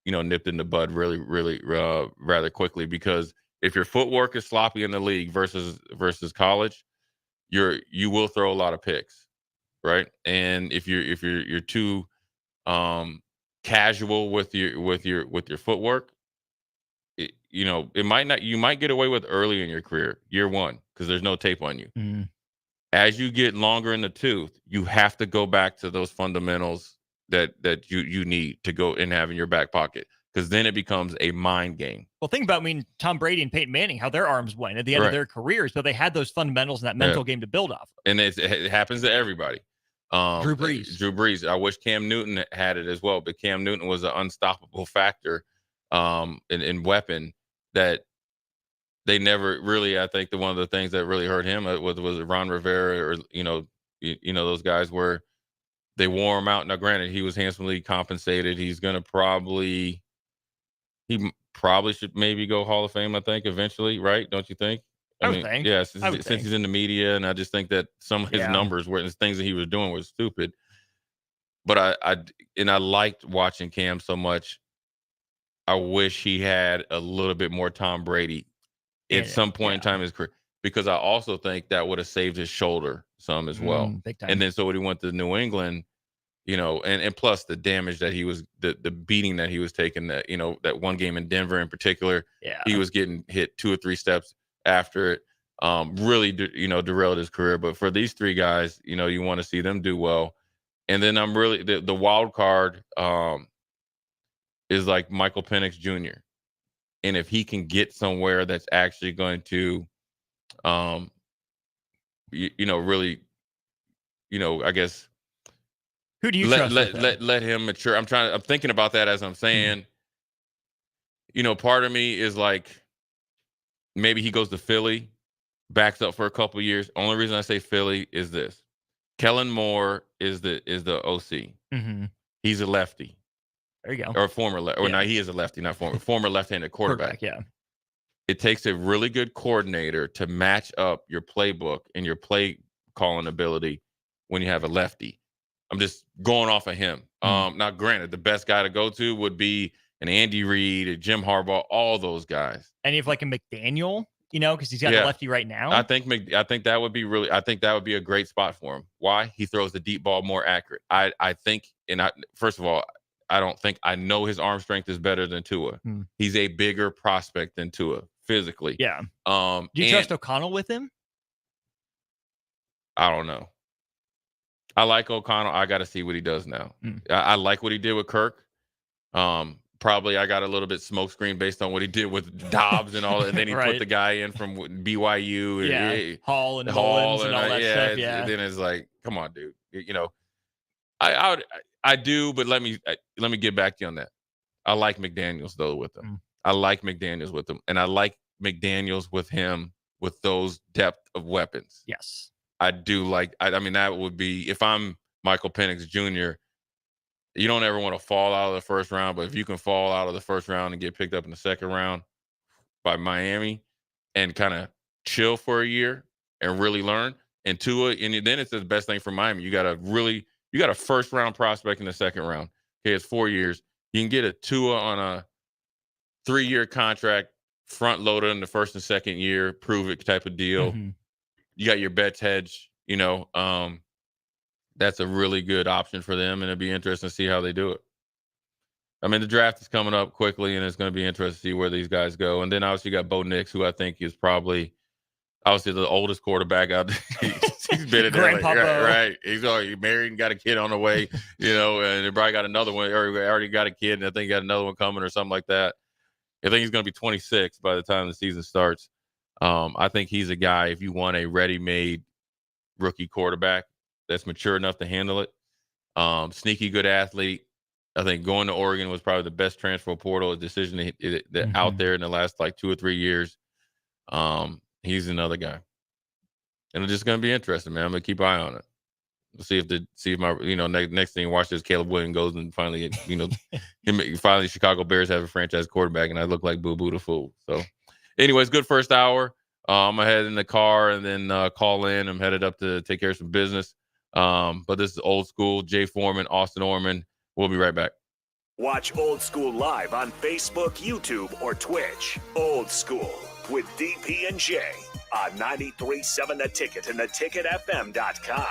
[SPEAKER 20] nipped in the bud really, really rather quickly, because if your footwork is sloppy in the league versus college, you will throw a lot of picks, right? And if you're too casual with your footwork, it might not. You might get away with early in your career, year one, because there's no tape on you. As you get longer in the tooth, you have to go back to those fundamentals that you need to go and have in your back pocket, because then it becomes a mind game.
[SPEAKER 15] Well, think about Tom Brady and Peyton Manning, how their arms went at the end of their careers, but they had those fundamentals and that mental game to build off.
[SPEAKER 20] And it happens to everybody. Drew Brees. I wish Cam Newton had it as well, but Cam Newton was an unstoppable factor in weapon that they never really. I think one of the things that really hurt him was Ron Rivera, or those guys where they wore him out. Now, granted, he was handsomely compensated. He probably should maybe go Hall of Fame, I think, eventually, right? Don't you think? I would think. Yeah, since he's in the media, and I just think that some of his numbers were, and things that he was doing was stupid. But I liked watching Cam so much. I wish he had a little bit more Tom Brady at some point in time in his career, because I also think that would have saved his shoulder some as well.
[SPEAKER 15] Big time.
[SPEAKER 20] And then so when he went to New England, and plus the damage that he was, the beating that he was taking, that that one game in Denver in particular, he was getting hit 2 or 3 steps after it, really derailed his career. But for these 3 guys, you want to see them do well. And then I'm really the wild card is like Michael Penix Jr. And if he can somewhere that's actually going to really, I guess,
[SPEAKER 15] who do you
[SPEAKER 20] let
[SPEAKER 15] trust?
[SPEAKER 20] Let him mature. I'm thinking about that as I'm saying. Part of me is like, maybe he goes to Philly, backs up for a couple of years. Only reason I say Philly is this: Kellen Moore is the OC. He's a lefty.
[SPEAKER 15] There you go.
[SPEAKER 20] Or former lefty. Or no, he is a lefty, not former left-handed quarterback.
[SPEAKER 15] Yeah.
[SPEAKER 20] It takes a really good coordinator to match up your playbook and your play calling ability when you have a lefty. I'm just going off of him. Now, granted, the best guy to go to would be an Andy Reid, a Jim Harbaugh, all those guys.
[SPEAKER 15] Any of like a McDaniel, because he's got a lefty right now.
[SPEAKER 20] I think that would be a great spot for him. Why? He throws the deep ball more accurate. I think, first of all, I know his arm strength is better than Tua. He's a bigger prospect than Tua physically.
[SPEAKER 15] Yeah. Do you trust O'Connell with him?
[SPEAKER 20] I don't know. I like O'Connell. I got to see what he does now. I like what he did with Kirk. Probably I got a little bit smokescreen based on what he did with Dobbs and all that. And then he put the guy in from BYU.
[SPEAKER 15] Yeah, Hall and Mullins and all that stuff. Yeah.
[SPEAKER 20] Then it's like, come on, dude. You know, I do, but let me get back to you on that. I like McDaniels though with him. I like McDaniels with him, and I like McDaniels with him with those depth of weapons.
[SPEAKER 15] Yes,
[SPEAKER 20] I do like. I mean, that would be if I'm Michael Penix Jr. You don't ever want to fall out of the first round, but if you can fall out of the first round and get picked up in the second round by Miami and kind of chill for a year and really learn, and Tua, and then it's the best thing for Miami. You got a first round prospect in the second round. Okay, it's 4 years. You can get a Tua on a 3-year contract, front loaded in the first and second year, prove it type of deal. You got your bets hedged, you know. That's a really good option for them, and it'd be interesting to see how they do it. I mean, the draft is coming up quickly, and it's going to be interesting to see where these guys go. And then obviously you got Bo Nix, who I think is probably obviously the oldest quarterback out there. He's been in there, right? He's already married and got a kid on the way, you know, and he probably got another one, or already got a kid, and I think he got another one coming or something like that. I think he's going to be 26 by the time the season starts. I think he's a guy, if you want a ready-made rookie quarterback that's mature enough to handle it, sneaky good athlete. I think going to Oregon was probably the best transfer portal decision out there in the last like 2 or 3 years. He's another guy, and it's just going to be interesting, man. I'm going to keep an eye on it. We'll see if my next thing you watch this Caleb Williams goes and finally finally Chicago Bears have a franchise quarterback, and I look like Boo Boo the Fool. So, anyways, good first hour. I'm gonna head in the car and then call in. I'm headed up to take care of some business. But this is Old School. Jay Foreman, Austin Orman. We'll be right back.
[SPEAKER 11] Watch Old School live on Facebook, YouTube, or Twitch. Old School with DP and J on 93.7 The Ticket and theticketfm.com.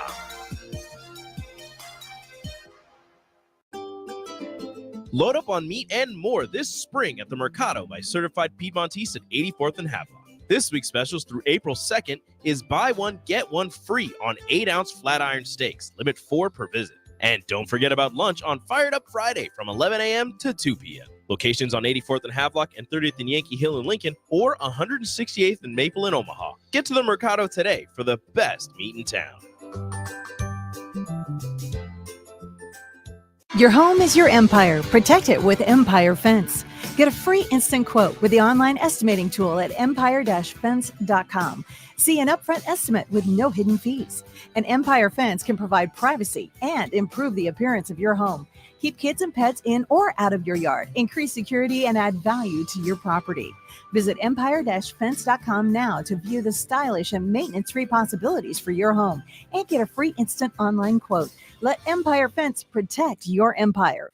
[SPEAKER 3] Load up on meat and more this spring at the Mercado by Certified Piedmontese at 84th and Havelock. This week's specials through April 2nd is buy one, get one free on 8-ounce flat iron steaks. Limit 4 per visit. And don't forget about lunch on Fired Up Friday from 11 a.m. to 2 p.m. Locations on 84th and Havelock and 30th and Yankee Hill in Lincoln or 168th and Maple in Omaha. Get to the Mercado today for the best meat in town.
[SPEAKER 10] Your home is your empire. Protect it with Empire Fence. Get a free instant quote with the online estimating tool at empire-fence.com. See an upfront estimate with no hidden fees. An Empire Fence can provide privacy and improve the appearance of your home. Keep kids and pets in or out of your yard. Increase security and add value to your property. Visit empire-fence.com now to view the stylish and maintenance-free possibilities for your home and get a free instant online quote. Let Empire Fence protect your empire.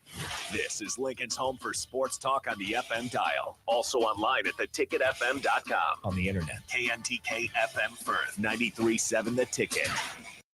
[SPEAKER 11] This is Lincoln's home for sports talk on the FM dial. Also online at theticketfm.com. On the internet. KNTK FM Firth, 93.7 The Ticket.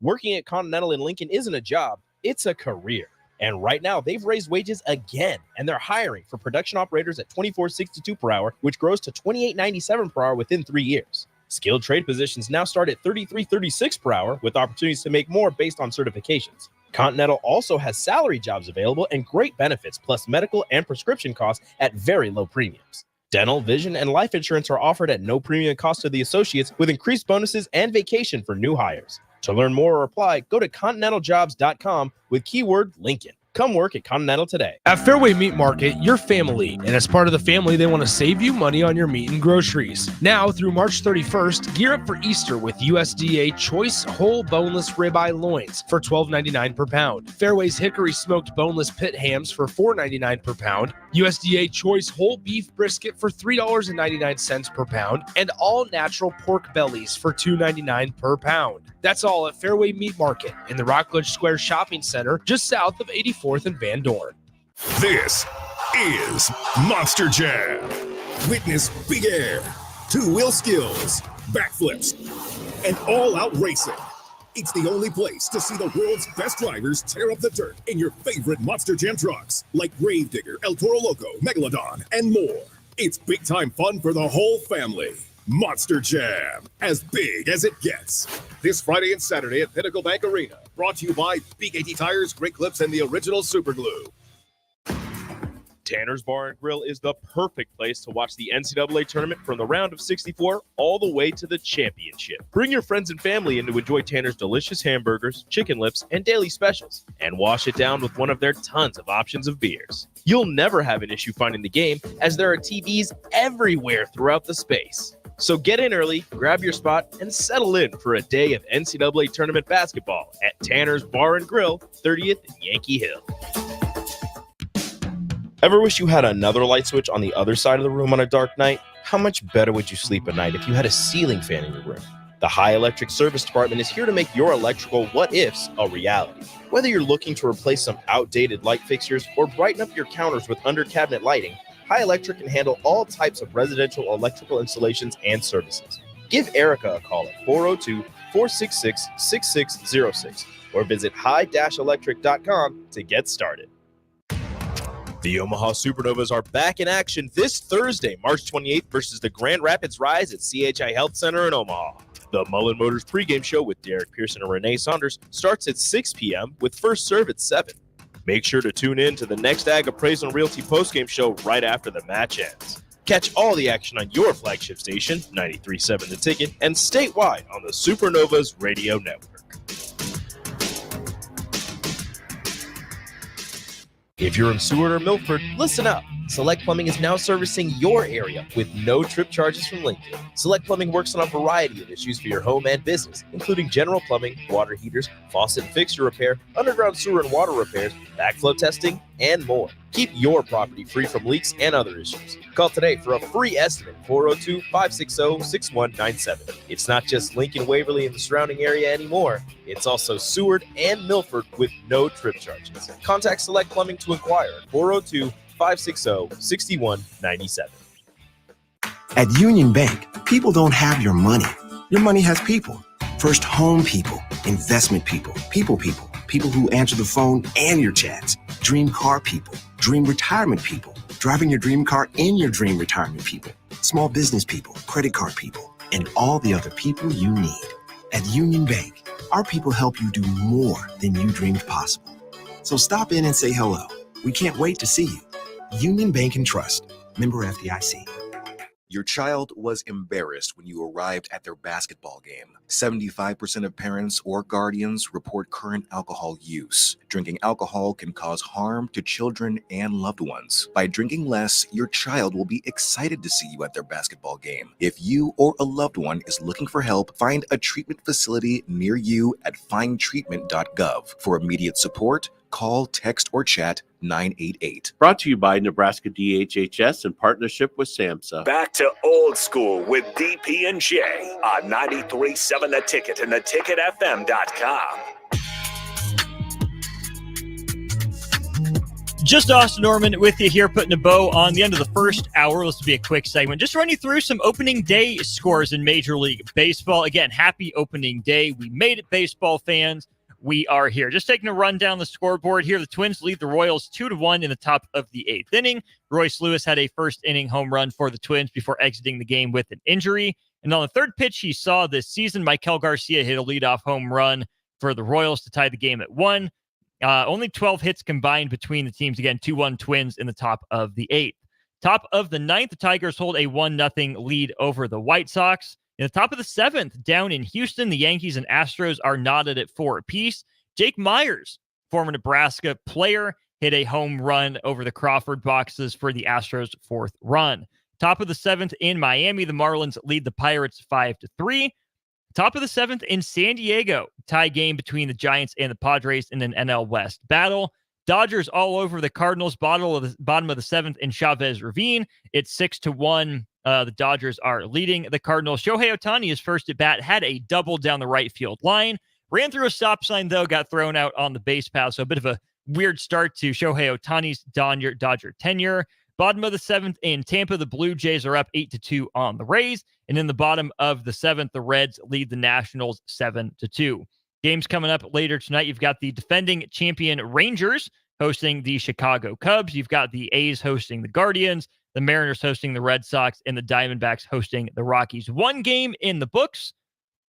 [SPEAKER 3] Working at Continental in Lincoln isn't a job, it's a career. And right now, they've raised wages again, and they're hiring for production operators at $24.62 per hour, which grows to $28.97 per hour within 3 years. Skilled trade positions now start at $33.36 per hour, with opportunities to make more based on certifications. Continental also has salary jobs available and great benefits, plus medical and prescription costs at very low premiums. Dental, vision, and life insurance are offered at no premium cost to the associates, with increased bonuses and vacation for new hires. To learn more or apply, go to continentaljobs.com with keyword Lincoln. Come work at Continental today.
[SPEAKER 4] At Fairway Meat Market, you're family, and as part of the family, they want to save you money on your meat and groceries. Now through March 31st, gear up for Easter with USDA Choice Whole Boneless Ribeye Loins for $12.99 per pound. Fairway's Hickory Smoked Boneless Pit Hams for $4.99 per pound. USDA Choice Whole Beef Brisket for $3.99 per pound. And all natural pork bellies for $2.99 per pound. That's all at Fairway Meat Market in the Rockledge Square Shopping Center, just south of 84th and Van Dorn.
[SPEAKER 21] This is Monster Jam. Witness big air, two-wheel skills, backflips, and all-out racing. It's the only place to see the world's best drivers tear up the dirt in your favorite Monster Jam trucks, like Gravedigger, El Toro Loco, Megalodon, and more. It's big-time fun for the whole family. Monster Jam, as big as it gets. This Friday and Saturday at Pinnacle Bank Arena. Brought to you by Big 80 Tires, Great Clips, and the original Super Glue.
[SPEAKER 3] Tanner's Bar and Grill is the perfect place to watch the NCAA tournament from the round of 64 all the way to the championship. Bring your friends and family in to enjoy Tanner's delicious hamburgers, chicken lips, and daily specials, and wash it down with one of their tons of options of beers. You'll never have an issue finding the game, as there are TVs everywhere throughout the space. So get in early, grab your spot, and settle in for a day of NCAA tournament basketball at Tanner's Bar and Grill, 30th and Yankee Hill. Ever wish you had another light switch on the other side of the room on a dark night? How much better would you sleep at night if you had a ceiling fan in your room? The High Electric Service Department is here to make your electrical what-ifs a reality. Whether you're looking to replace some outdated light fixtures or brighten up your counters with under-cabinet lighting, High Electric can handle all types of residential electrical installations and services. Give Erica a call at 402-466-6606 or visit high-electric.com to get started. The Omaha Supernovas are back in action this Thursday, March 28th versus the Grand Rapids Rise at CHI Health Center in Omaha. The Mullen Motors pregame show with Derek Pearson and Renee Saunders starts at 6 p.m. with first serve at 7. Make sure to tune in to the next Ag Appraisal and Realty postgame show right after the match ends. Catch all the action on your flagship station, 93.7 The Ticket, and statewide on the Supernovas Radio Network. If you're in Seward or Milford, listen up. Select Plumbing is now servicing your area with no trip charges from Lincoln. Select Plumbing works on a variety of issues for your home and business, including general plumbing, water heaters, faucet and fixture repair, underground sewer and water repairs, backflow testing, and more. Keep your property free from leaks and other issues. Call today for a free estimate, 402-560-6197. It's not just Lincoln, Waverly, and the surrounding area anymore. It's also Seward and Milford with no trip charges. Contact Select Plumbing to inquire at 402-560-6197.
[SPEAKER 5] At Union Bank, people don't have your money. Your money has people. First home people, investment people, people who answer the phone and your chats. Dream car people, dream retirement people, driving your dream car in your dream retirement people, small business people, credit card people, and all the other people you need. At Union Bank, our people help you do more than you dreamed possible. So stop in and say hello. We can't wait to see you. Union Bank and Trust. Member FDIC.
[SPEAKER 6] Your child was embarrassed when you arrived at their basketball game. 75% of parents or guardians report current alcohol use. Drinking alcohol can cause harm to children and loved ones. By drinking less, your child will be excited to see you at their basketball game. If you or a loved one is looking for help, find a treatment facility near you at findtreatment.gov. For immediate support, call, text, or chat 988.
[SPEAKER 22] Brought to you by Nebraska DHHS in partnership with SAMHSA.
[SPEAKER 21] Back to old school with DP and J on 93.7 The Ticket and theticketfm.com.
[SPEAKER 15] Just Austin Norman with you here, putting a bow on the end of the first hour. This will be a quick segment. Just run you through some opening day scores in Major League Baseball. Again, happy opening day. We made it, baseball fans. We are here. Just taking a run down the scoreboard here. The Twins lead the Royals 2-1 in the top of the 8th inning. Royce Lewis had a first inning home run for the Twins before exiting the game with an injury. And on the third pitch he saw this season, Maikel Garcia hit a leadoff home run for the Royals to tie the game at 1. Only 12 hits combined between the teams. Again, 2-1 Twins in the top of the 8th. Top of the 9th, the Tigers hold a 1-0 lead over the White Sox. In the top of the 7th, down in Houston, the Yankees and Astros are knotted at 4 apiece. Jake Myers, former Nebraska player, hit a home run over the Crawford boxes for the Astros' 4th run. Top of the 7th in Miami, the Marlins lead the Pirates 5-3. Top of the 7th in San Diego, tie game between the Giants and the Padres in an NL West battle. Dodgers all over the Cardinals, bottom of the 7th in Chavez Ravine. It's 6-1. The Dodgers are leading the Cardinals. Shohei Ohtani, his first at bat, had a double down the right field line. Ran through a stop sign, though, got thrown out on the base path. So a bit of a weird start to Shohei Ohtani's Dodger tenure. Bottom of the 7th in Tampa, the Blue Jays are up 8-2 on the Rays. And in the bottom of the 7th, the Reds lead the Nationals 7-2. Games coming up later tonight. You've got the defending champion Rangers hosting the Chicago Cubs. You've got the A's hosting the Guardians. The Mariners hosting the Red Sox and the Diamondbacks hosting the Rockies. One game in the books.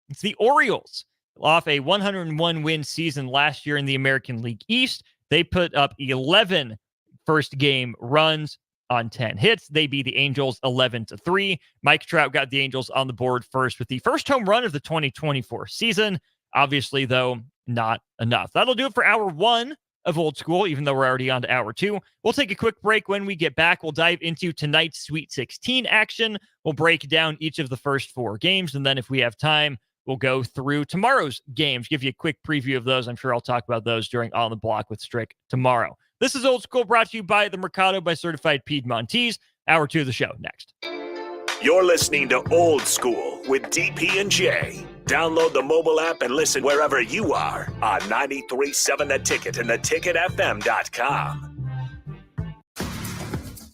[SPEAKER 15] It's the Orioles. Off a 101-win season last year in the American League East, they put up 11 first-game runs on 10 hits. They beat the Angels 11-3. Mike Trout got the Angels on the board first with the first home run of the 2024 season. Obviously, though, not enough. That'll do it for hour one of Old School, even though we're already on to hour two. We'll take a quick break. When we get back, we'll dive into tonight's Sweet 16 action. We'll break down each of the first four games, and then if we have time, we'll go through tomorrow's games, give you a quick preview of those. I'm sure I'll talk about those during On the Block with Strick tomorrow. This is Old School, brought to you by The Mercado by Certified Piedmontese. Hour two of the show next.
[SPEAKER 21] You're listening to Old School with DP&J. Download the mobile app and listen wherever you are on 93.7 The Ticket and theticketfm.com.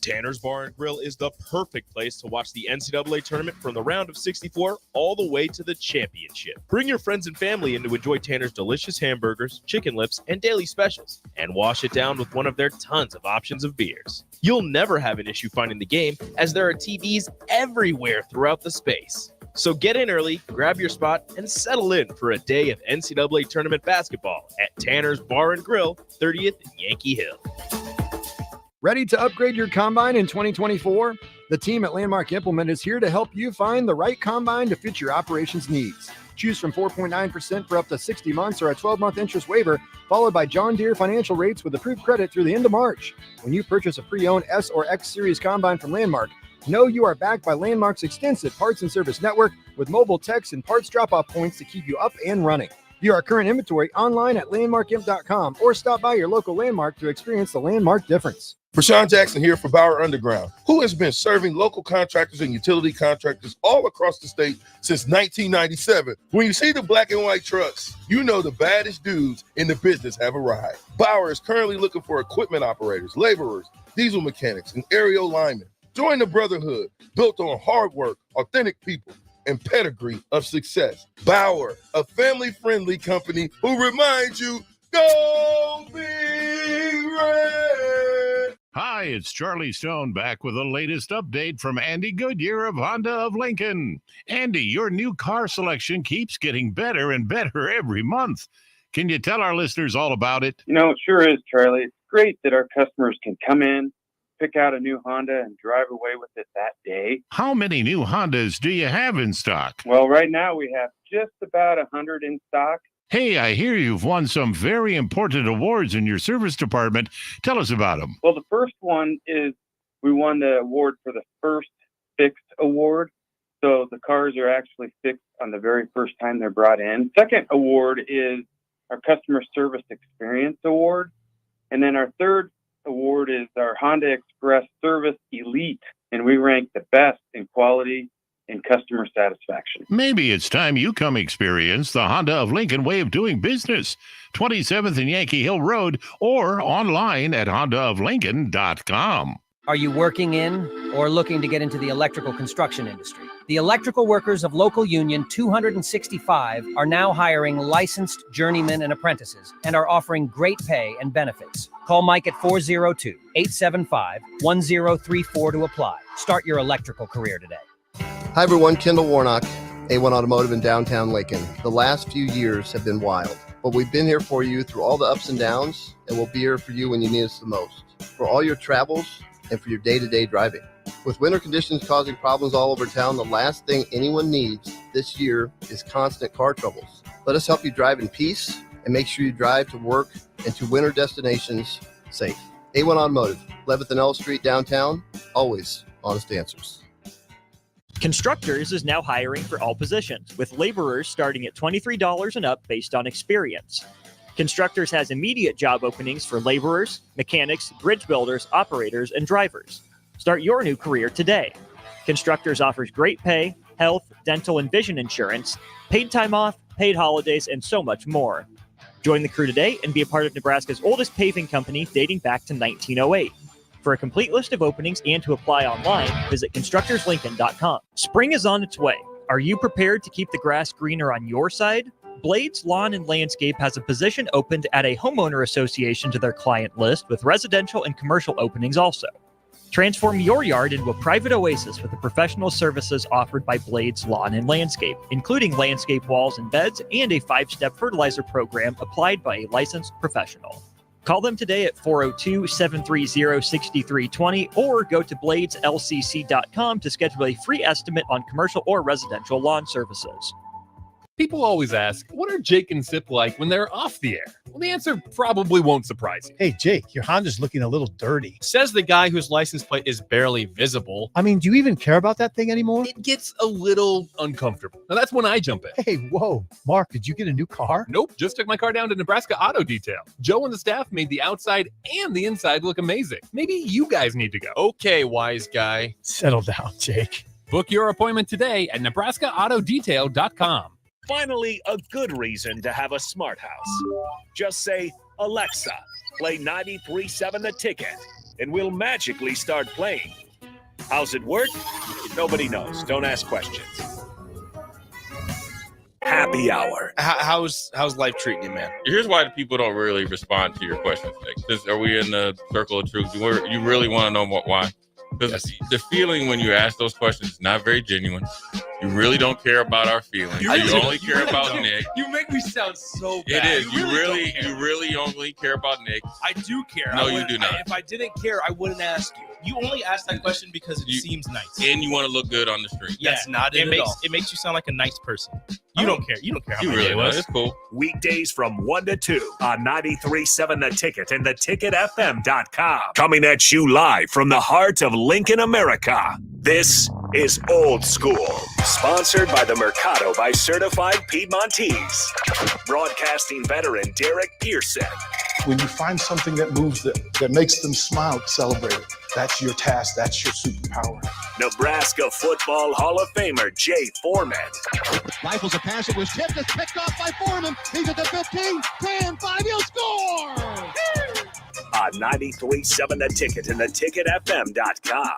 [SPEAKER 3] Tanner's Bar and Grill is the perfect place to watch the NCAA tournament from the round of 64 all the way to the championship. Bring your friends and family in to enjoy Tanner's delicious hamburgers, chicken lips, and daily specials, and wash it down with one of their tons of options of beers. You'll never have an issue finding the game, as there are TVs everywhere throughout the space. So get in early, grab your spot, and settle in for a day of NCAA tournament basketball at Tanner's Bar and Grill, 30th and Yankee Hill.
[SPEAKER 19] Ready to upgrade your combine in 2024? The team at Landmark Implement is here to help you find the right combine to fit your operations needs. Choose from 4.9% for up to 60 months or a 12-month interest waiver, followed by John Deere financial rates with approved credit through the end of March. When you purchase a pre-owned S or X Series combine from Landmark, know you are backed by Landmark's extensive parts and service network with mobile techs and parts drop-off points to keep you up and running. View our current inventory online at landmarkimp.com or stop by your local Landmark to experience the Landmark difference.
[SPEAKER 7] Prashawn Jackson here for Bauer Underground, who has been serving local contractors and utility contractors all across the state since 1997. When you see the black and white trucks, you know the baddest dudes in the business have arrived. Bauer is currently looking for equipment operators, laborers, diesel mechanics, and aerial linemen. Join the brotherhood built on hard work, authentic people, and pedigree of success. Bauer, a family-friendly company who reminds you, go Big Red!
[SPEAKER 17] Hi, it's Charlie Stone back with the latest update from Andy Goodyear of Honda of Lincoln. Andy, your new car selection keeps getting better and better every month. Can you tell our listeners all about it?
[SPEAKER 18] You know, it sure is, Charlie. It's great that our customers can come in, pick out a new Honda, and drive away with it that day.
[SPEAKER 17] How many new Hondas do you have in stock?
[SPEAKER 18] Well, right now we have just about 100 in stock.
[SPEAKER 17] Hey, I hear you've won some very important awards in your service department. Tell us about them.
[SPEAKER 18] Well, the first one is we won the award for the first fixed award. So the cars are actually fixed on the very first time they're brought in. Second award is our Customer Service Experience Award. And then our third award is our Honda Express Service Elite. And we rank the best in quality and customer satisfaction.
[SPEAKER 17] Maybe it's time you come experience the Honda of Lincoln way of doing business. 27th and Yankee Hill Road or online at hondaoflincoln.com.
[SPEAKER 8] Are you working in or looking to get into the electrical construction industry? The electrical workers of local union 265 are now hiring licensed journeymen and apprentices and are offering great pay and benefits. Call Mike at 402-875-1034 to apply. Start your electrical career today.
[SPEAKER 9] Hi everyone, Kendall Warnock, A1 Automotive in downtown Lincoln. The last few years have been wild, but we've been here for you through all the ups and downs, and we'll be here for you when you need us the most. For all your travels and for your day-to-day driving. With winter conditions causing problems all over town, the last thing anyone needs this year is constant car troubles. Let us help you drive in peace and make sure you drive to work and to winter destinations safe. A1 Automotive, 11th and L Street downtown, always honest answers.
[SPEAKER 15] Constructors is now hiring for all positions, with laborers starting at $23 and up based on experience. Constructors has immediate job openings for laborers, mechanics, bridge builders, operators, and drivers. Start your new career today. Constructors offers great pay, health, dental, and vision insurance, paid time off, paid holidays, and so much more. Join the crew today and be a part of Nebraska's oldest paving company dating back to 1908. For a complete list of openings and to apply online, visit constructorslincoln.com. Spring is on its way. Are you prepared to keep the grass greener on your side? Blades Lawn and Landscape has a position opened at a homeowner association to their client list with residential and commercial openings also. Transform your yard into a private oasis with the professional services offered by Blades Lawn and Landscape, including landscape walls and beds and a 5-step fertilizer program applied by a licensed professional. Call them today at 402-730-6320 or go to bladeslcc.com to schedule a free estimate on commercial or residential lawn services.
[SPEAKER 1] People always ask, what are Jake and Sip like when they're off the air? Well, the answer probably won't surprise you.
[SPEAKER 2] Hey, Jake, your Honda's looking a little dirty.
[SPEAKER 16] Says the guy whose license plate is barely visible.
[SPEAKER 2] I mean, do you even care about that thing anymore?
[SPEAKER 1] It gets a little uncomfortable. Now, that's when I jump in.
[SPEAKER 2] Hey, whoa. Mark, did you get a new car?
[SPEAKER 1] Nope, just took my car down to Nebraska Auto Detail. Joe and the staff made the outside and the inside look amazing. Maybe you guys need to go.
[SPEAKER 16] Okay, wise guy.
[SPEAKER 2] Settle down, Jake.
[SPEAKER 1] Book your appointment today at nebraskaautodetail.com.
[SPEAKER 11] Finally, a good reason to have a smart house. Just say, Alexa, play 93.7 The Ticket, and we'll magically start playing. How's it work? Nobody knows. Don't ask questions. Happy hour.
[SPEAKER 3] How's life treating you, man?
[SPEAKER 20] Here's why people don't really respond to your questions, Nick. Are we in the circle of truth? You really want to know why? Because the feeling when you ask those questions is not very genuine. You really don't care about our feelings. You only care about Nick.
[SPEAKER 4] You make me sound so bad.
[SPEAKER 20] It is. You really only care about Nick.
[SPEAKER 4] I do care.
[SPEAKER 20] No, you do not.
[SPEAKER 4] If I didn't care, I wouldn't ask you.
[SPEAKER 3] You only ask that question because it seems nice.
[SPEAKER 20] And you want to look good on the street.
[SPEAKER 3] That's not it at all. It makes you sound like a nice person. You don't care. You don't care how
[SPEAKER 20] You
[SPEAKER 3] many
[SPEAKER 20] really
[SPEAKER 3] it
[SPEAKER 20] don't.
[SPEAKER 3] was.
[SPEAKER 20] It's cool.
[SPEAKER 11] Weekdays from 1 to 2 on 93.7 The Ticket and theticketfm.com. Coming at you live from the heart of Lincoln, America. This is Old School. Sponsored by the Mercado by Certified Piedmontese. Broadcasting veteran Derek Pearson.
[SPEAKER 12] When you find something that moves them, that makes them smile, celebrate it. That's your task. That's your superpower.
[SPEAKER 11] Nebraska Football Hall of Famer Jay Foreman.
[SPEAKER 13] Rifles a pass. It was tipped. It's picked off by Foreman. He's at the 15, 10, 5. He'll score!
[SPEAKER 11] On 93.7 The Ticket and theticketfm.com.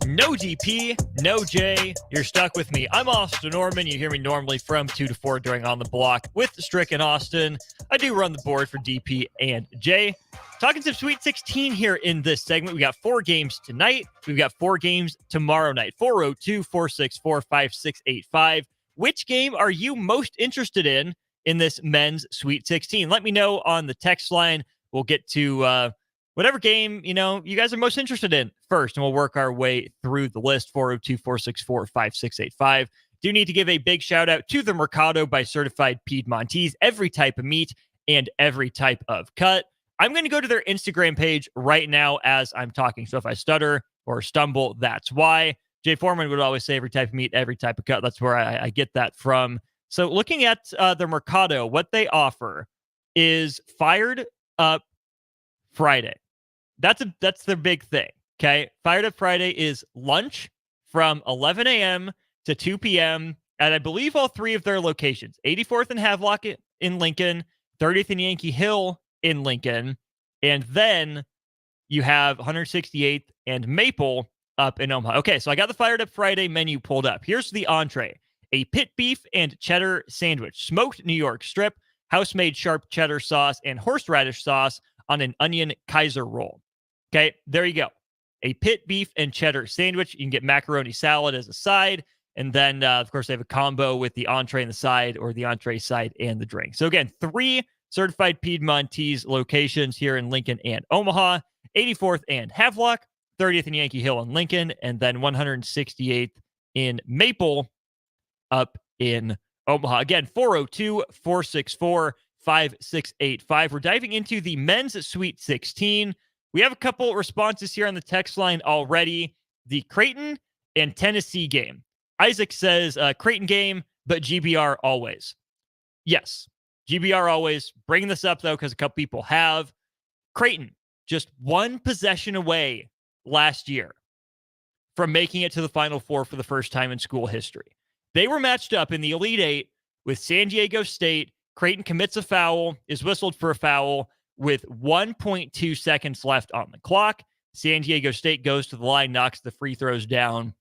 [SPEAKER 15] No DP, no J. You're stuck with me. I'm Austin Norman. You hear me normally from 2 to 4 during On the Block with Strick and Austin. I do run the board for DP and J. Talking some Sweet 16 here in this segment. We got 4 games tonight. We've got 4 games tomorrow night. 402-464-5685. Which game are you most interested in this men's Sweet 16? Let me know on the text line. We'll get to whatever game, you guys are most interested in first, and we'll work our way through the list. 402-464-5685. Do need to give a big shout out to the Mercado by Certified Piedmontese. Every type of meat and every type of cut. I'm going to go to their Instagram page right now as I'm talking. So if I stutter or stumble, that's why. Jay Foreman would always say every type of meat, every type of cut. That's where I get that from. So looking at the Mercado, what they offer is Fired Up Friday. That's their big thing. Okay. Fired Up Friday is lunch from 11 a.m. to 2 p.m. at, I believe, all 3 of their locations. 84th and Havelock in Lincoln, 30th and Yankee Hill in Lincoln, and then you have 168th and Maple up in Omaha. Okay, so I got the Fired Up Friday menu pulled up. Here's the entree. A pit beef and cheddar sandwich, smoked New York strip, house-made sharp cheddar sauce, and horseradish sauce on an onion Kaiser roll. Okay, there you go. A pit beef and cheddar sandwich. You can get macaroni salad as a side. And then, of course, they have a combo with the entree and the side, or the entree side and the drink. So again, 3 Certified Piedmontese locations here in Lincoln and Omaha, 84th and Havelock, 30th and Yankee Hill in Lincoln, and then 168th in Maple up in Omaha. Again, 402-464-5685. We're diving into the men's Sweet 16. We have a couple responses here on the text line already. The Creighton and Tennessee game. Isaac says, Creighton game, but GBR always. Yes, GBR always. Bringing this up, though, because a couple people have. Creighton, just 1 possession away last year from making it to the Final Four for the first time in school history. They were matched up in the Elite Eight with San Diego State. Creighton commits a foul, is whistled for a foul with 1.2 seconds left on the clock. San Diego State goes to the line, knocks the free throws down,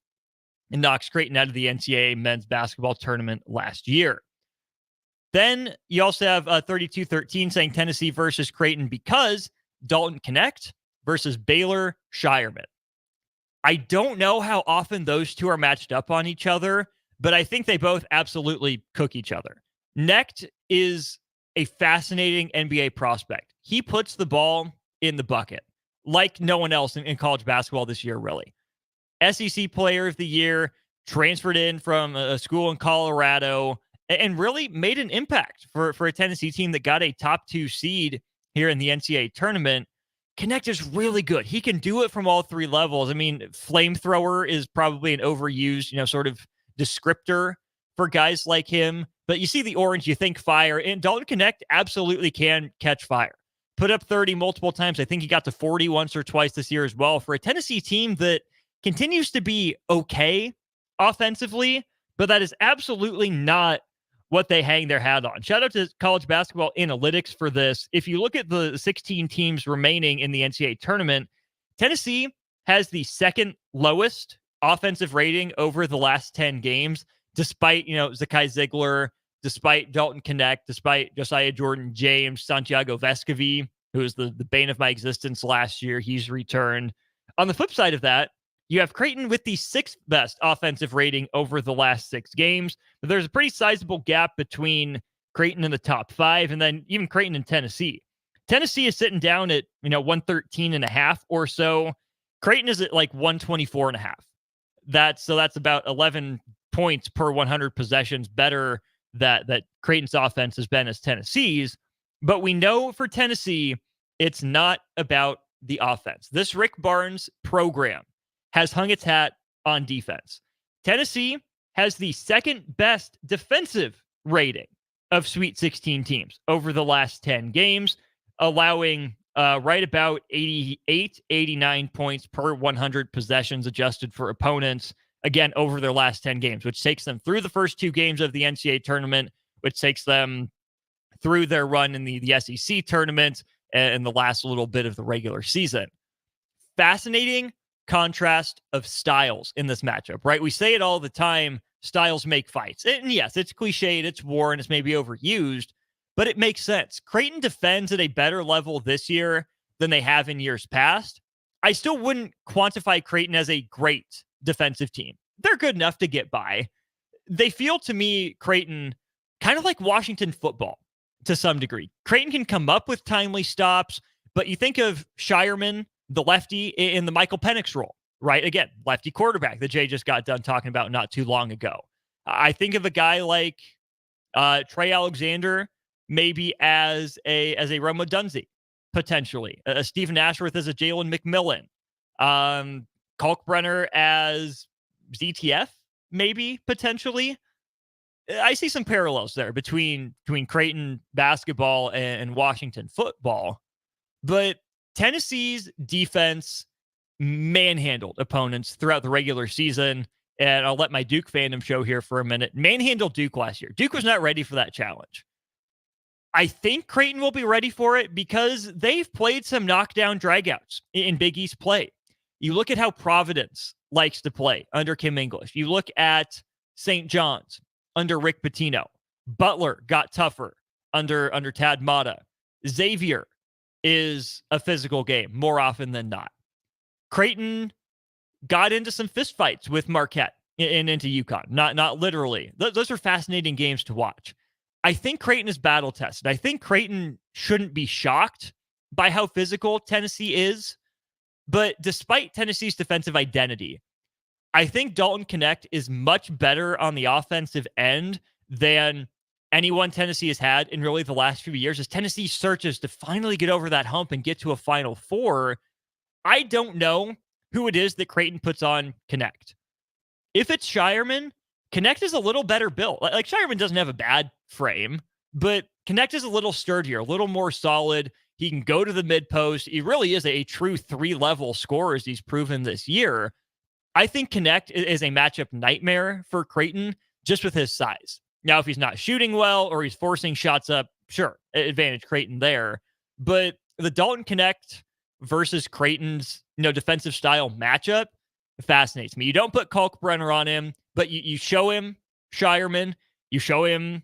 [SPEAKER 15] and knocks Creighton out of the NCAA men's basketball tournament last year. Then you also have 32-13 saying Tennessee versus Creighton because Dalton Connect versus Baylor Shireman. I don't know how often those two are matched up on each other, but I think they both absolutely cook each other. Knecht is a fascinating NBA prospect. He puts the ball in the bucket like no one else in college basketball this year, really. SEC Player of the Year, transferred in from a school in Colorado, and really made an impact for a Tennessee team that got a top 2 seed here in the NCAA tournament. Connect is really good. He can do it from all 3 levels. I mean, flamethrower is probably an overused, sort of descriptor for guys like him. But you see the orange, you think fire. And Dalton Connect absolutely can catch fire. Put up 30 multiple times. I think he got to 40 once or twice this year as well for a Tennessee team that continues to be okay offensively, but that is absolutely not what they hang their hat on. Shout out to College Basketball Analytics for this. If you look at the 16 teams remaining in the NCAA tournament, Tennessee has the second lowest offensive rating over the last 10 games, despite, Zakai Ziegler, despite Dalton Connect, despite Josiah Jordan-James, Santiago Vescovi, who was the bane of my existence last year. He's returned. On the flip side of that, you have Creighton with the 6th best offensive rating over the last 6 games. But there's a pretty sizable gap between Creighton and the top 5, and then even Creighton and Tennessee. Tennessee is sitting down at 113.5 or so. Creighton is at like 124.5. That's about 11 points per 100 possessions better that Creighton's offense has been as Tennessee's. But we know for Tennessee, it's not about the offense. This Rick Barnes program has hung its hat on defense. Tennessee has the 2nd best defensive rating of Sweet 16 teams over the last 10 games, allowing right about 89 points per 100 possessions adjusted for opponents, again, over their last 10 games, which takes them through the first 2 games of the NCAA tournament, which takes them through their run in the SEC tournament and the last little bit of the regular season. Fascinating contrast of styles in this matchup, right? We say it all the time, styles make fights. And yes, it's cliched, it's war, and it's maybe overused, but it makes sense. Creighton defends at a better level this year than they have in years past. I still wouldn't quantify Creighton as a great defensive team. They're good enough to get by. They feel to me, Creighton, kind of like Washington football to some degree. Creighton can come up with timely stops, but you think of Shireman, the lefty, in the Michael Penix role, right? Again, lefty quarterback that Jay just got done talking about not too long ago. I think of a guy like Trey Alexander, maybe as a Rome Odunze, potentially. Stephen Ashworth as a Jalen McMillan. Kalkbrenner as ZTF, maybe, potentially. I see some parallels there between Creighton basketball and Washington football. But Tennessee's defense manhandled opponents throughout the regular season. And I'll let my Duke fandom show here for a minute. Manhandled Duke last year. Duke was not ready for that challenge. I think Creighton will be ready for it because they've played some knockdown dragouts in Big East play. You look at how Providence likes to play under Kim English. You look at St. John's under Rick Pitino. Butler got tougher under Tad Matta. Xavier is a physical game more often than not. Creighton got into some fistfights with Marquette and into UConn. Not literally. Those are fascinating games to watch. I think Creighton is battle tested. I think Creighton shouldn't be shocked by how physical Tennessee is. But despite Tennessee's defensive identity, I think Dalton Connect is much better on the offensive end than anyone Tennessee has had in really the last few years as Tennessee searches to finally get over that hump and get to a Final Four. I don't know who it is that Creighton puts on Connect. If it's Shireman, Connect is a little better built. Like Shireman doesn't have a bad frame, but Connect is a little sturdier, a little more solid. He can go to the mid post. He really is a true 3-level scorer as he's proven this year. I think Connect is a matchup nightmare for Creighton just with his size. Now, if he's not shooting well or he's forcing shots up, sure, advantage Creighton there. But the Dalton Connect versus Creighton's defensive style matchup, fascinates me. You don't put Kalkbrenner on him, but you show him Shireman, you show him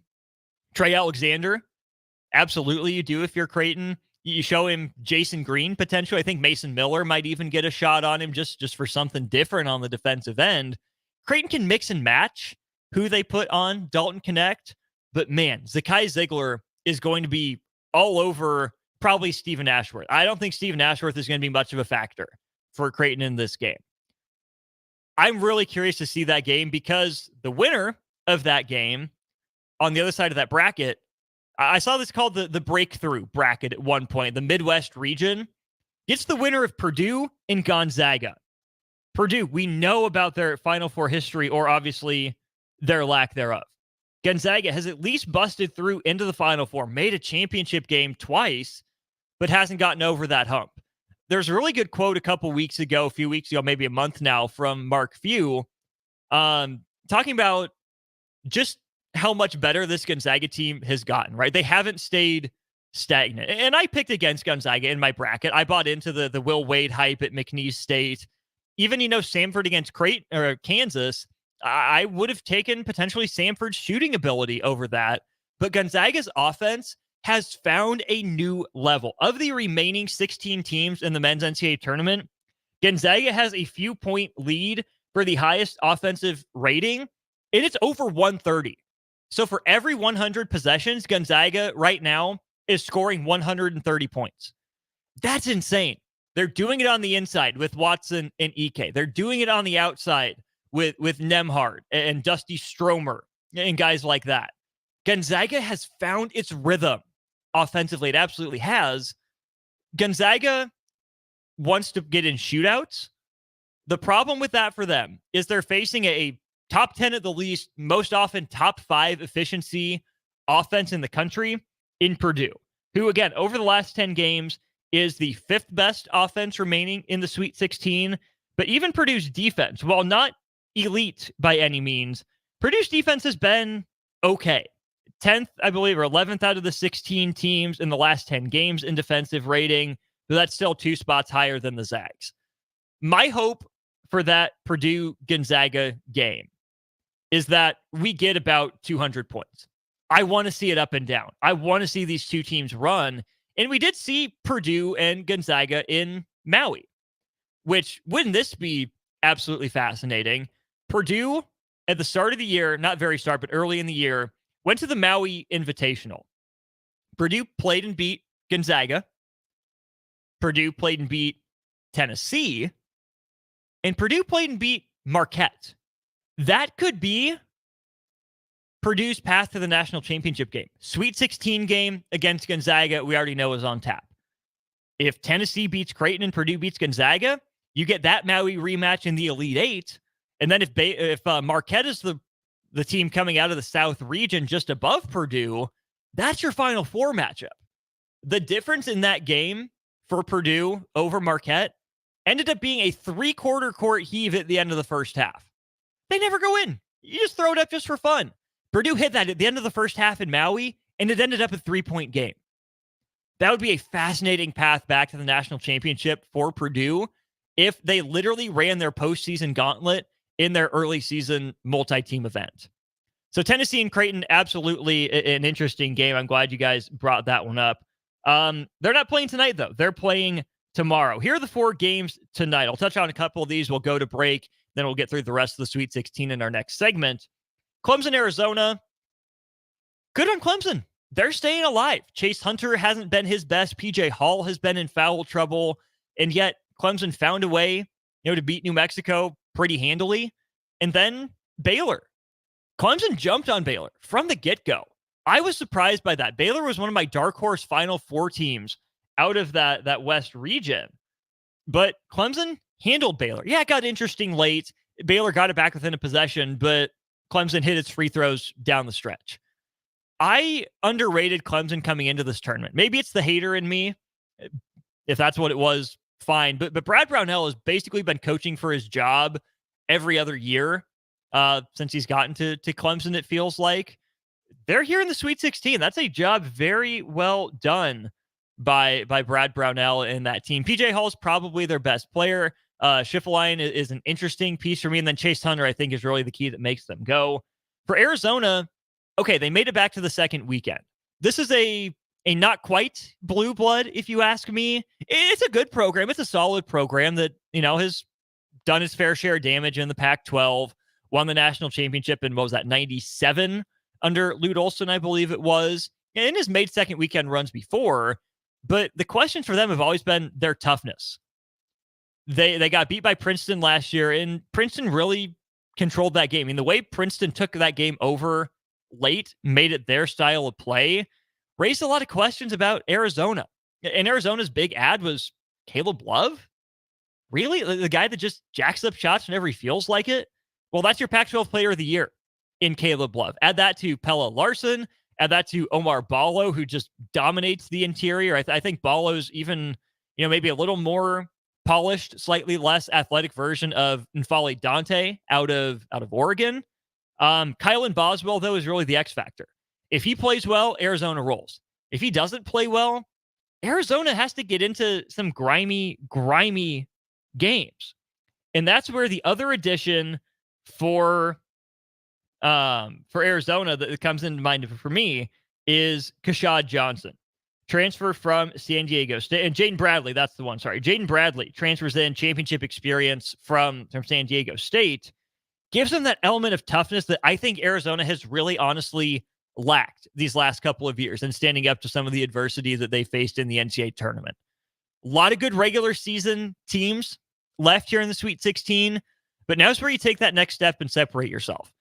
[SPEAKER 15] Trey Alexander. Absolutely, you do if you're Creighton. You show him Jason Green, potentially. I think Mason Miller might even get a shot on him just for something different on the defensive end. Creighton can mix and match who they put on Dalton Connect, but man, Zakai Ziegler is going to be all over probably Stephen Ashworth. I don't think Stephen Ashworth is going to be much of a factor for Creighton in this game. I'm really curious to see that game because the winner of that game on the other side of that bracket, I saw this called the breakthrough bracket at one point. The Midwest region gets the winner of Purdue and Gonzaga. Purdue, we know about their Final Four history, or obviously their lack thereof. Gonzaga has at least busted through into the Final Four, made a championship game twice, but hasn't gotten over that hump. There's a really good quote a few weeks ago, maybe a month now, from Mark Few, talking about just how much better this Gonzaga team has gotten, right? They haven't stayed stagnant. And I picked against Gonzaga in my bracket. I bought into the Will Wade hype at McNeese State. Even, Samford against Kansas, I would have taken potentially Samford's shooting ability over that. But Gonzaga's offense has found a new level. Of the remaining 16 teams in the men's NCAA tournament, Gonzaga has a few point lead for the highest offensive rating, and it's over 130. So for every 100 possessions, Gonzaga right now is scoring 130 points. That's insane. They're doing it on the inside with Watson and Ike. They're doing it on the outside with Nemhard and Dusty Stromer and guys like that. Gonzaga has found its rhythm offensively. It absolutely has. Gonzaga wants to get in shootouts. The problem with that for them is they're facing a top 10 at the least, most often top 5 efficiency offense in the country in Purdue, who, again, over the last 10 games is the 5th best offense remaining in the Sweet 16. But even Purdue's defense, while not elite by any means, Purdue's defense has been okay. 10th, I believe, or 11th out of the 16 teams in the last 10 games in defensive rating. But that's still 2 spots higher than the Zags. My hope for that Purdue-Gonzaga game is that we get about 200 points. I want to see it up and down. I want to see these two teams run. And we did see Purdue and Gonzaga in Maui, which, wouldn't this be absolutely fascinating? Purdue, at the start of the year, not very start, but early in the year, went to the Maui Invitational. Purdue played and beat Gonzaga. Purdue played and beat Tennessee. And Purdue played and beat Marquette. That could be Purdue's path to the national championship game. Sweet 16 game against Gonzaga, we already know is on tap. If Tennessee beats Creighton and Purdue beats Gonzaga, you get that Maui rematch in the Elite Eight. And then if Marquette is the team coming out of the South region just above Purdue, that's your Final Four matchup. The difference in that game for Purdue over Marquette ended up being a 3-quarter court heave at the end of the first half. They never go in. You just throw it up just for fun. Purdue hit that at the end of the first half in Maui, and it ended up a 3-point game. That would be a fascinating path back to the national championship for Purdue if they literally ran their postseason gauntlet in their early season multi-team event. So Tennessee and Creighton, absolutely an interesting game. I'm glad you guys brought that one up. They're not playing tonight, though. They're playing tomorrow. Here are the 4 games tonight. I'll touch on a couple of these. We'll go to break. Then we'll get through the rest of the Sweet 16 in our next segment. Clemson, Arizona. Good on Clemson. They're staying alive. Chase Hunter hasn't been his best. PJ Hall has been in foul trouble. And yet Clemson found a way, to beat New Mexico pretty handily. And then Baylor. Clemson jumped on Baylor from the get-go. I was surprised by that. Baylor was one of my dark horse Final Four teams out of that West region. But Clemson handled Baylor. Yeah, it got interesting late. Baylor got it back within a possession, but Clemson hit its free throws down the stretch. I underrated Clemson coming into this tournament. Maybe it's the hater in me. If that's what it was, fine. But Brad Brownell has basically been coaching for his job every other year since he's gotten to Clemson, it feels like. They're here in the Sweet 16. That's a job very well done by Brad Brownell and that team. PJ Hall's probably their best player. Schiffeline is an interesting piece for me. And then Chase Hunter, I think, is really the key that makes them go. For Arizona, okay, they made it back to the second weekend. This is a not quite blue blood, if you ask me. It's a good program. It's a solid program that, has done its fair share of damage in the Pac-12, won the national championship in, 97 under Lute Olson, I believe it was, and has made second weekend runs before. But the questions for them have always been their toughness. They got beat by Princeton last year, and Princeton really controlled that game. I mean, the way Princeton took that game over late, made it their style of play, raised a lot of questions about Arizona. And Arizona's big ad was Caleb Love? Really? The guy that just jacks up shots whenever he feels like it? Well, that's your Pac-12 player of the year in Caleb Love. Add that to Pella Larson. Add that to Omar Ballo, who just dominates the interior. I think Ballo's even, maybe a little more polished, slightly less athletic version of N'Faly Dante out of Oregon. Kylan Boswell, though, is really the X factor. If he plays well, Arizona rolls. If he doesn't play well, Arizona has to get into some grimy games. And that's where the other addition for Arizona that comes into mind for me is Kashad Johnson. Transfer from San Diego State. And Jaden Bradley, that's the one. Sorry. Jaden Bradley transfers in, championship experience from San Diego State. Gives them that element of toughness that I think Arizona has really honestly lacked these last couple of years and standing up to some of the adversity that they faced in the NCAA tournament. A lot of good regular season teams left here in the Sweet 16, but now's where you take that next step and separate yourself.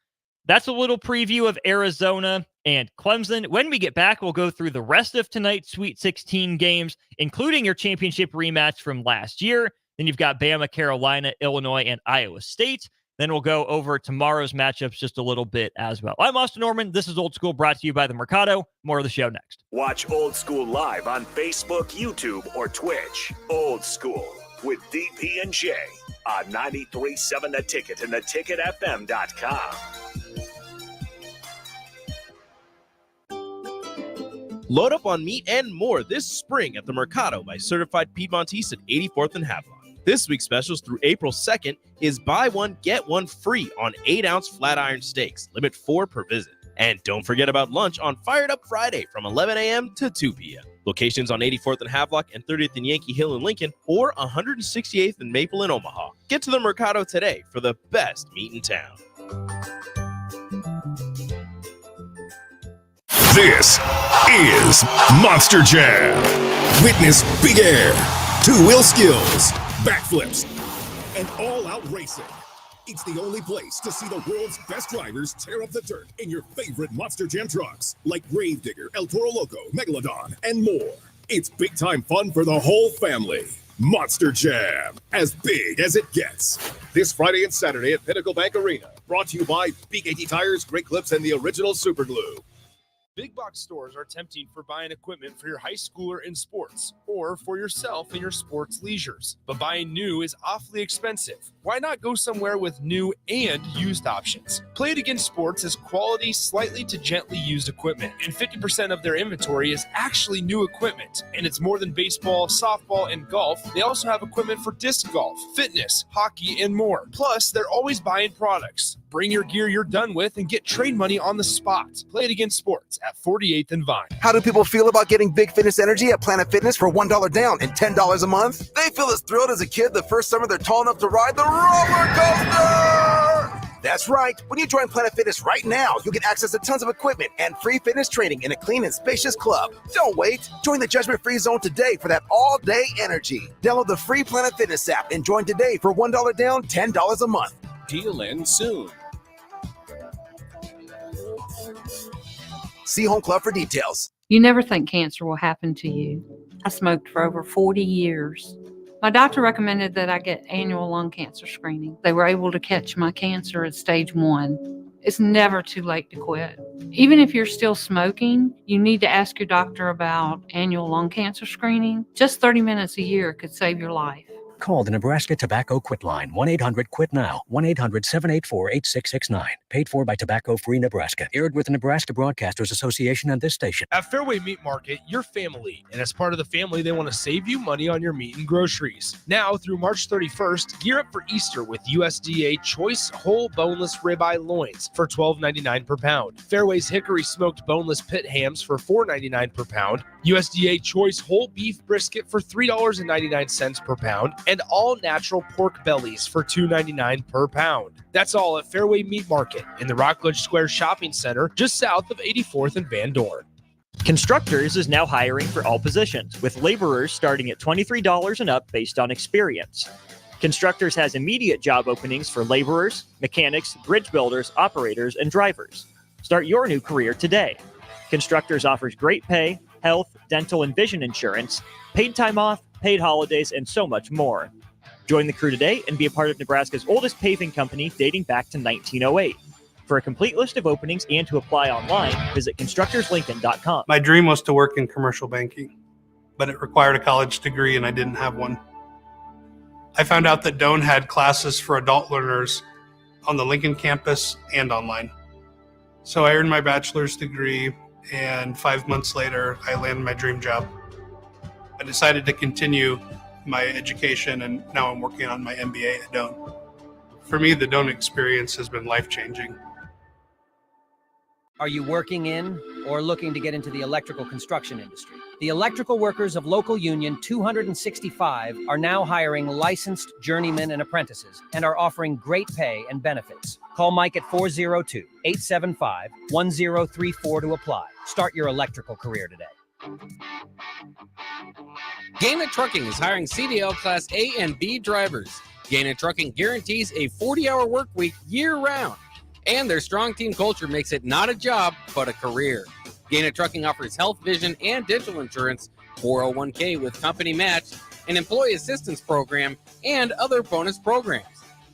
[SPEAKER 15] That's a little preview of Arizona and Clemson. When we get back, we'll go through the rest of tonight's Sweet 16 games, including your championship rematch from last year. Then you've got Bama, Carolina, Illinois, and Iowa State. Then we'll go over tomorrow's matchups just a little bit as well. I'm Austin Norman. This is Old School, brought to you by the Mercado. More of the show next.
[SPEAKER 11] Watch Old School live on Facebook, YouTube, or Twitch. Old School with DP and J on 93.7 The Ticket and theticketfm.com.
[SPEAKER 3] Load up on meat and more this spring at the Mercado by Certified Piedmontese at 84th and Havelock. This week's specials through April 2nd is buy one, get one free on 8-ounce flat iron steaks. Limit 4 per visit. And don't forget about lunch on Fired Up Friday from 11 a.m. to 2 p.m. Locations on 84th and Havelock and 30th and Yankee Hill in Lincoln or 168th and Maple in Omaha. Get to the Mercado today for the best meat in town.
[SPEAKER 21] This is Monster Jam. Witness big air, two-wheel skills, backflips, and all-out racing. It's the only place to see the world's best drivers tear up the dirt in your favorite Monster Jam trucks, like Gravedigger, El Toro Loco, Megalodon, and more. It's big-time fun for the whole family. Monster Jam, as big as it gets. This Friday and Saturday at Pinnacle Bank Arena. Brought to you by Big 80 Tires, Great Clips, and the original Super Glue.
[SPEAKER 4] Big box stores are tempting for buying equipment for your high schooler in sports or for yourself in your sports leisures. But buying new is awfully expensive. Why not go somewhere with new and used options? Play It Again Sports has quality, slightly to gently used equipment, and 50% of their inventory is actually new equipment. And it's more than baseball, softball, and golf. They also have equipment for disc golf, fitness, hockey, and more. Plus, they're always buying products. Bring your gear you're done with and get trade money on the spot. Play It Again Sports at 48th and Vine.
[SPEAKER 10] How do people feel about getting Big Fitness Energy at Planet Fitness for $1 down and $10 a month? They feel as thrilled as a kid the first summer they're tall enough to ride the roller coaster! That's right. When you join Planet Fitness right now, you'll get access to tons of equipment and free fitness training in a clean and spacious club. Don't wait. Join the judgment-free zone today for that all-day energy. Download the free Planet Fitness app and join today for $1 down, $10 a month.
[SPEAKER 21] Deal ends soon.
[SPEAKER 10] See Home Club for details.
[SPEAKER 14] You never think cancer will happen to you. I smoked for over 40 years. My doctor recommended that I get annual lung cancer screening. They were able to catch my cancer at stage 1. It's never too late to quit. Even if you're still smoking, you need to ask your doctor about annual lung cancer screening. Just 30 minutes a year could save your life.
[SPEAKER 5] Call the Nebraska Tobacco Quit Line, 1-800-QUIT-NOW, 1-800-784-8669. Paid for by Tobacco Free Nebraska. Aired with the Nebraska Broadcasters Association and this station.
[SPEAKER 4] At Fairway Meat Market, you're family, and as part of the family, they want to save you money on your meat and groceries. Now through March 31st, gear up for Easter with USDA Choice Whole Boneless Ribeye Loins for $12.99 per pound. Fairway's Hickory Smoked Boneless Pit Hams for $4.99 per pound. USDA Choice Whole Beef Brisket for $3.99 per pound. And all natural pork bellies for $2.99 per pound. That's all at Fairway Meat Market in the Rockledge Square Shopping Center, just south of 84th and Van Dorn.
[SPEAKER 15] Constructors is now hiring for all positions, with laborers starting at $23 and up based on experience. Constructors has immediate job openings for laborers, mechanics, bridge builders, operators, and drivers. Start your new career today. Constructors offers great pay, health, dental, and vision insurance, paid time off, paid holidays, and so much more. Join the crew today and be a part of Nebraska's oldest paving company dating back to 1908. For a complete list of openings and to apply online, visit constructorslincoln.com.
[SPEAKER 6] My dream was to work in commercial banking, but it required a college degree and I didn't have one. I found out that Doane had classes for adult learners on the Lincoln campus and online. So I earned my bachelor's degree, and 5 months later, I landed my dream job. I decided to continue my education, and now I'm working on my MBA at Doane. For me, the Doane experience has been life-changing.
[SPEAKER 8] Are you working in or looking to get into the electrical construction industry? The electrical workers of local union 265 are now hiring licensed journeymen and apprentices and are offering great pay and benefits. Call Mike at 402-875-1034 to apply. Start your electrical career today.
[SPEAKER 23] Gaina Trucking is hiring CDL Class A and B drivers. Gaina Trucking guarantees a 40-hour work week year-round, and their strong team culture makes it not a job, but a career. Gaina Trucking offers health, vision, and dental insurance, 401k with company match, an employee assistance program, and other bonus programs.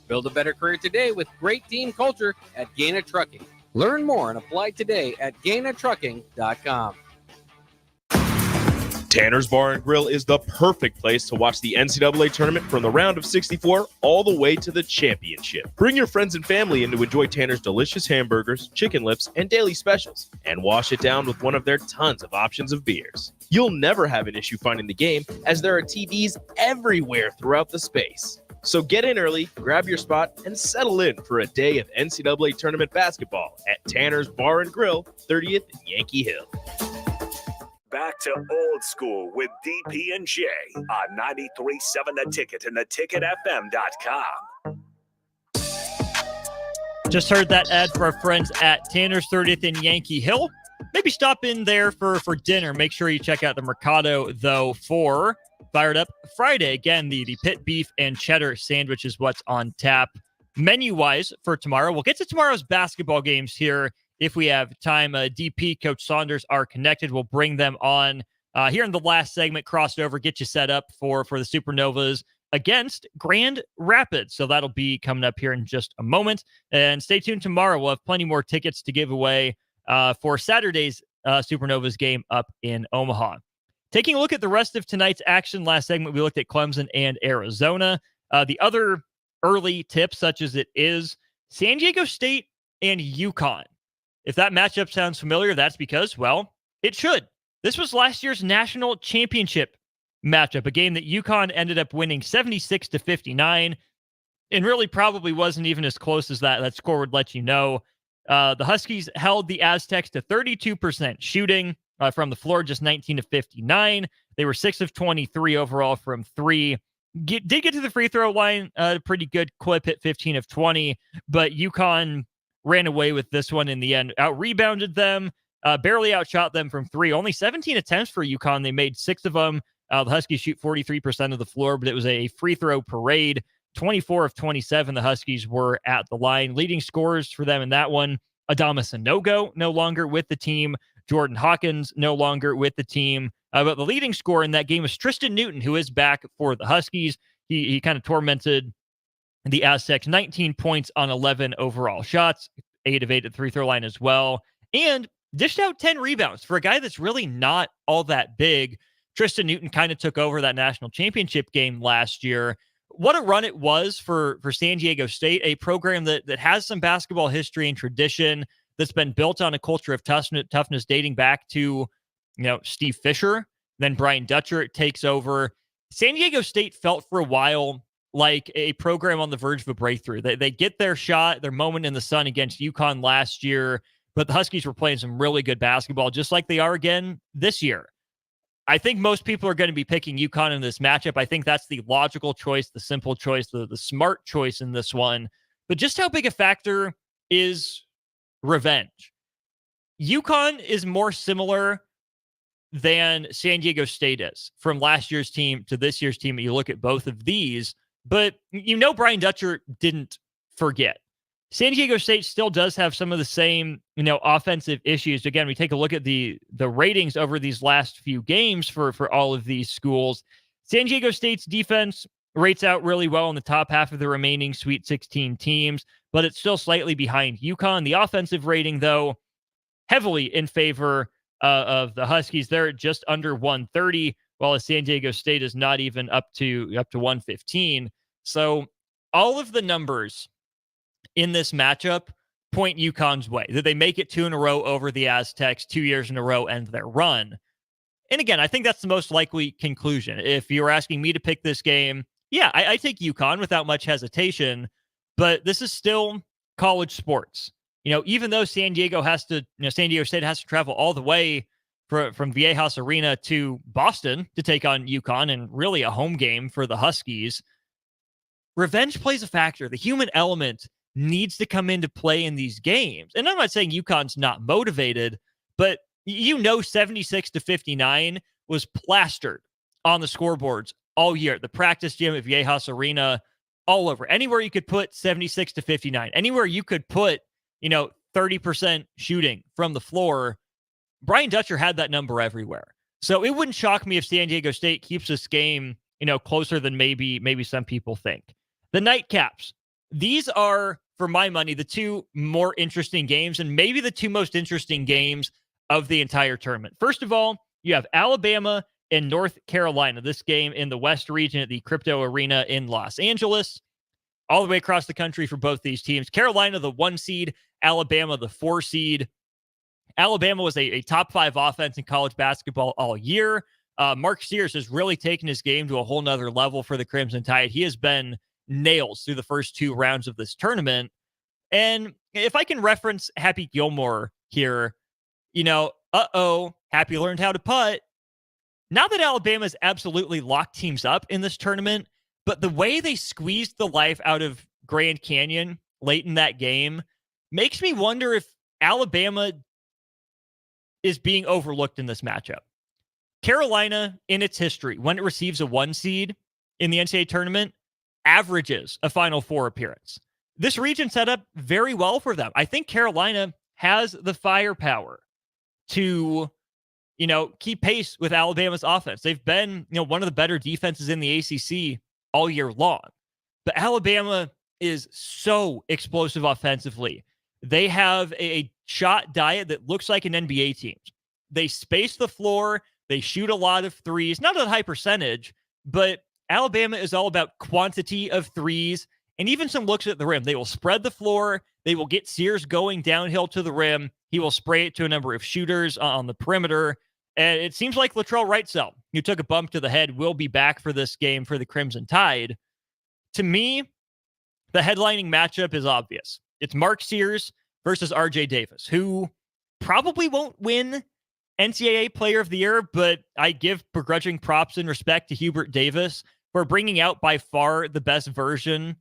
[SPEAKER 23] Build a better career today with great team culture at Gaina Trucking. Learn more and apply today at GainaTrucking.com.
[SPEAKER 3] Tanner's Bar and Grill is the perfect place to watch the NCAA tournament from the round of 64 all the way to the championship. Bring your friends and family in to enjoy Tanner's delicious hamburgers, chicken lips, and daily specials, and wash it down with one of their tons of options of beers. You'll never have an issue finding the game, as there are TVs everywhere throughout the space. So get in early, grab your spot, and settle in for a day of NCAA tournament basketball at Tanner's Bar and Grill, 30th and Yankee Hill.
[SPEAKER 11] Back to old school with DP and J on 93.7 The Ticket and theticketfm.com.
[SPEAKER 15] Just heard that ad for our friends at Tanner's 30th and Yankee Hill. Maybe stop in there for dinner. Make sure you check out the Mercado, though, for Fired Up Friday. Again, the pit beef and cheddar sandwich is what's on tap menu-wise for tomorrow. We'll get to tomorrow's basketball games here if we have time. DP, Coach Saunders are connected. We'll bring them on here in the last segment, crossed over, get you set up for the Supernovas against Grand Rapids. So that'll be coming up here in just a moment. And stay tuned tomorrow. We'll have plenty more tickets to give away for Saturday's Supernovas game up in Omaha. Taking a look at the rest of tonight's action, last segment, we looked at Clemson and Arizona. The other early tips, such as it is San Diego State and UConn. If that matchup sounds familiar, that's because, well, it should. This was last year's national championship matchup, a game that UConn ended up winning 76-59, and really probably wasn't even as close as that score would let you know. The Huskies held the Aztecs to 32% shooting from the floor, just 19-59. They were 6 of 23 overall from three. Did get to the free throw line, a pretty good clip, hit 15 of 20, but UConn ran away with this one in the end. Out-rebounded them, barely outshot them from three. Only 17 attempts for UConn. They made 6 of them. The Huskies shoot 43% of the floor, but it was a free throw parade. 24 of 27, the Huskies were at the line. Leading scorers for them in that one, Adama Sanogo, no longer with the team. Jordan Hawkins, no longer with the team. But the leading scorer in that game was Tristan Newton, who is back for the Huskies. He kind of tormented the Aztecs, 19 points on 11 overall shots, 8 of 8 at the free throw line as well, and dished out 10 rebounds for a guy that's really not all that big. Tristan Newton kind of took over that national championship game last year, what a run it was for San Diego State, a program that has some basketball history and tradition, that's been built on a culture of toughness dating back to, Steve Fisher. Then Brian Dutcher takes over. San Diego State felt for a while like a program on the verge of a breakthrough. They get their shot, their moment in the sun against UConn last year, but the Huskies were playing some really good basketball, just like they are again this year. I think most people are going to be picking UConn in this matchup. I think that's the logical choice, the simple choice, the smart choice in this one. But just how big a factor is revenge? UConn is more similar than San Diego State is from last year's team to this year's team. You look at both of these, but Brian Dutcher didn't forget. San Diego State still does have some of the same, offensive issues. Again, we take a look at the ratings over these last few games for all of these schools. San Diego State's defense rates out really well in the top half of the remaining Sweet 16 teams, but it's still slightly behind UConn. The offensive rating, though, heavily in favor of the Huskies. They're just under 130, while San Diego State is not even up to 115. So all of the numbers in this matchup point UConn's way, that they make it 2 in a row over the Aztecs, 2 years in a row, end their run. And again, I think that's the most likely conclusion. If you were asking me to pick this game, yeah, I take UConn without much hesitation, but this is still college sports. Even though San Diego State has to travel all the way from Viejas Arena to Boston to take on UConn, and really a home game for the Huskies, revenge plays a factor. The human element needs to come into play in these games. And I'm not saying UConn's not motivated, but 76-59 was plastered on the scoreboards all year. The practice gym at Viejas Arena, all over. Anywhere you could put 76-59, anywhere you could put 30% shooting from the floor, Brian Dutcher had that number everywhere. So it wouldn't shock me if San Diego State keeps this game, closer than maybe some people think. The nightcaps. These are, for my money, the two more interesting games, and maybe the two most interesting games of the entire tournament. First of all, you have Alabama and North Carolina. This game in the West region at the Crypto Arena in Los Angeles. All the way across the country for both these teams. Carolina, the 1 seed. Alabama, the 4 seed. Alabama was a top 5 offense in college basketball all year. Mark Sears has really taken his game to a whole nother level for the Crimson Tide. He has been nails through the first 2 rounds of this tournament. And if I can reference Happy Gilmore here, Happy learned how to putt. Not that Alabama's absolutely locked teams up in this tournament, but the way they squeezed the life out of Grand Canyon late in that game makes me wonder if Alabama is being overlooked in this matchup. Carolina, in its history, when it receives a 1 seed in the NCAA tournament, averages a Final Four appearance. This region set up very well for them. I think Carolina has the firepower to, keep pace with Alabama's offense. They've been, one of the better defenses in the ACC all year long. But Alabama is so explosive offensively. They have a shot diet that looks like an NBA team's. They space the floor. They shoot a lot of threes, not at a high percentage, but Alabama is all about quantity of threes and even some looks at the rim. They will spread the floor. They will get Sears going downhill to the rim. He will spray it to a number of shooters on the perimeter. And it seems like Latrell Wrightsell, who took a bump to the head, will be back for this game for the Crimson Tide. To me, the headlining matchup is obvious. It's Mark Sears versus RJ Davis, who probably won't win NCAA Player of the Year, but I give begrudging props and respect to Hubert Davis for bringing out by far the best version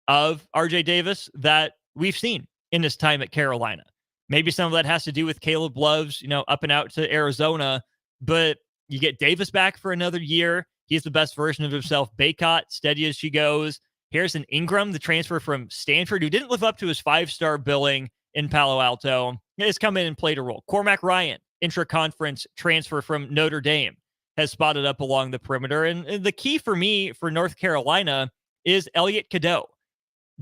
[SPEAKER 15] of RJ Davis that we've seen in his time at Carolina. Maybe some of that has to do with Caleb Love's, up and out to Arizona, but you get Davis back for another year. He's the best version of himself. Baycott, steady as she goes. Harrison Ingram, the transfer from Stanford, who didn't live up to his 5-star billing in Palo Alto, has come in and played a role. Cormac Ryan, intra-conference transfer from Notre Dame, has spotted up along the perimeter. And the key for me for North Carolina is Elliot Cadeau.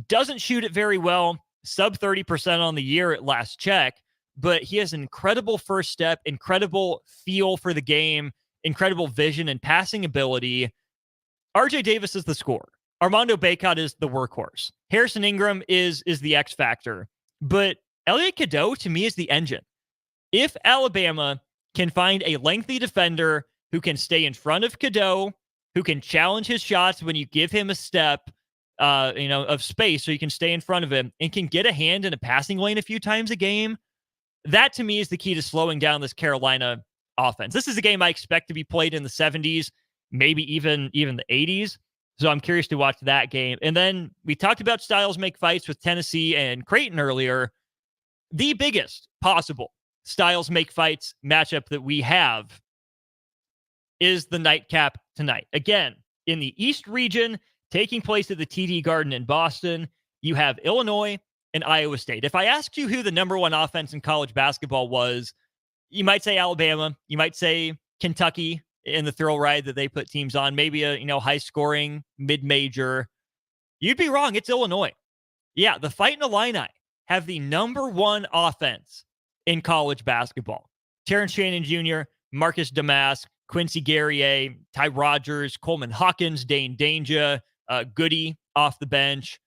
[SPEAKER 15] Doesn't shoot it very well, sub 30% on the year at last check, but he has an incredible first step, incredible feel for the game, incredible vision and passing ability. RJ Davis is the scorer. Armando Bacot is the workhorse. Harrison Ingram is the X factor. But Elliot Cadeau, to me, is the engine. If Alabama can find a lengthy defender who can stay in front of Cadeau, who can challenge his shots when you give him a step, of space so you can stay in front of him, and can get a hand in a passing lane a few times a game, that to me is the key to slowing down this Carolina offense. This is a game I expect to be played in the 70s, maybe even the 80s. So I'm curious to watch that game. And then we talked about styles make fights with Tennessee and Creighton earlier. The biggest possible styles make fights matchup that we have is the nightcap tonight. Again, in the East region, taking place at the TD Garden in Boston, you have Illinois and Iowa State. If I asked you who the number one offense in college basketball was, you might say Alabama. You might say Kentucky in the thrill ride that they put teams on, maybe a high-scoring mid-major. You'd be wrong. It's Illinois. Yeah, the Fighting Illini have the number one offense in college basketball. Terrence Shannon Jr., Marcus Damask, Quincy Guerrier, Ty Rogers, Coleman Hawkins, Dane Danger, Goody off the bench.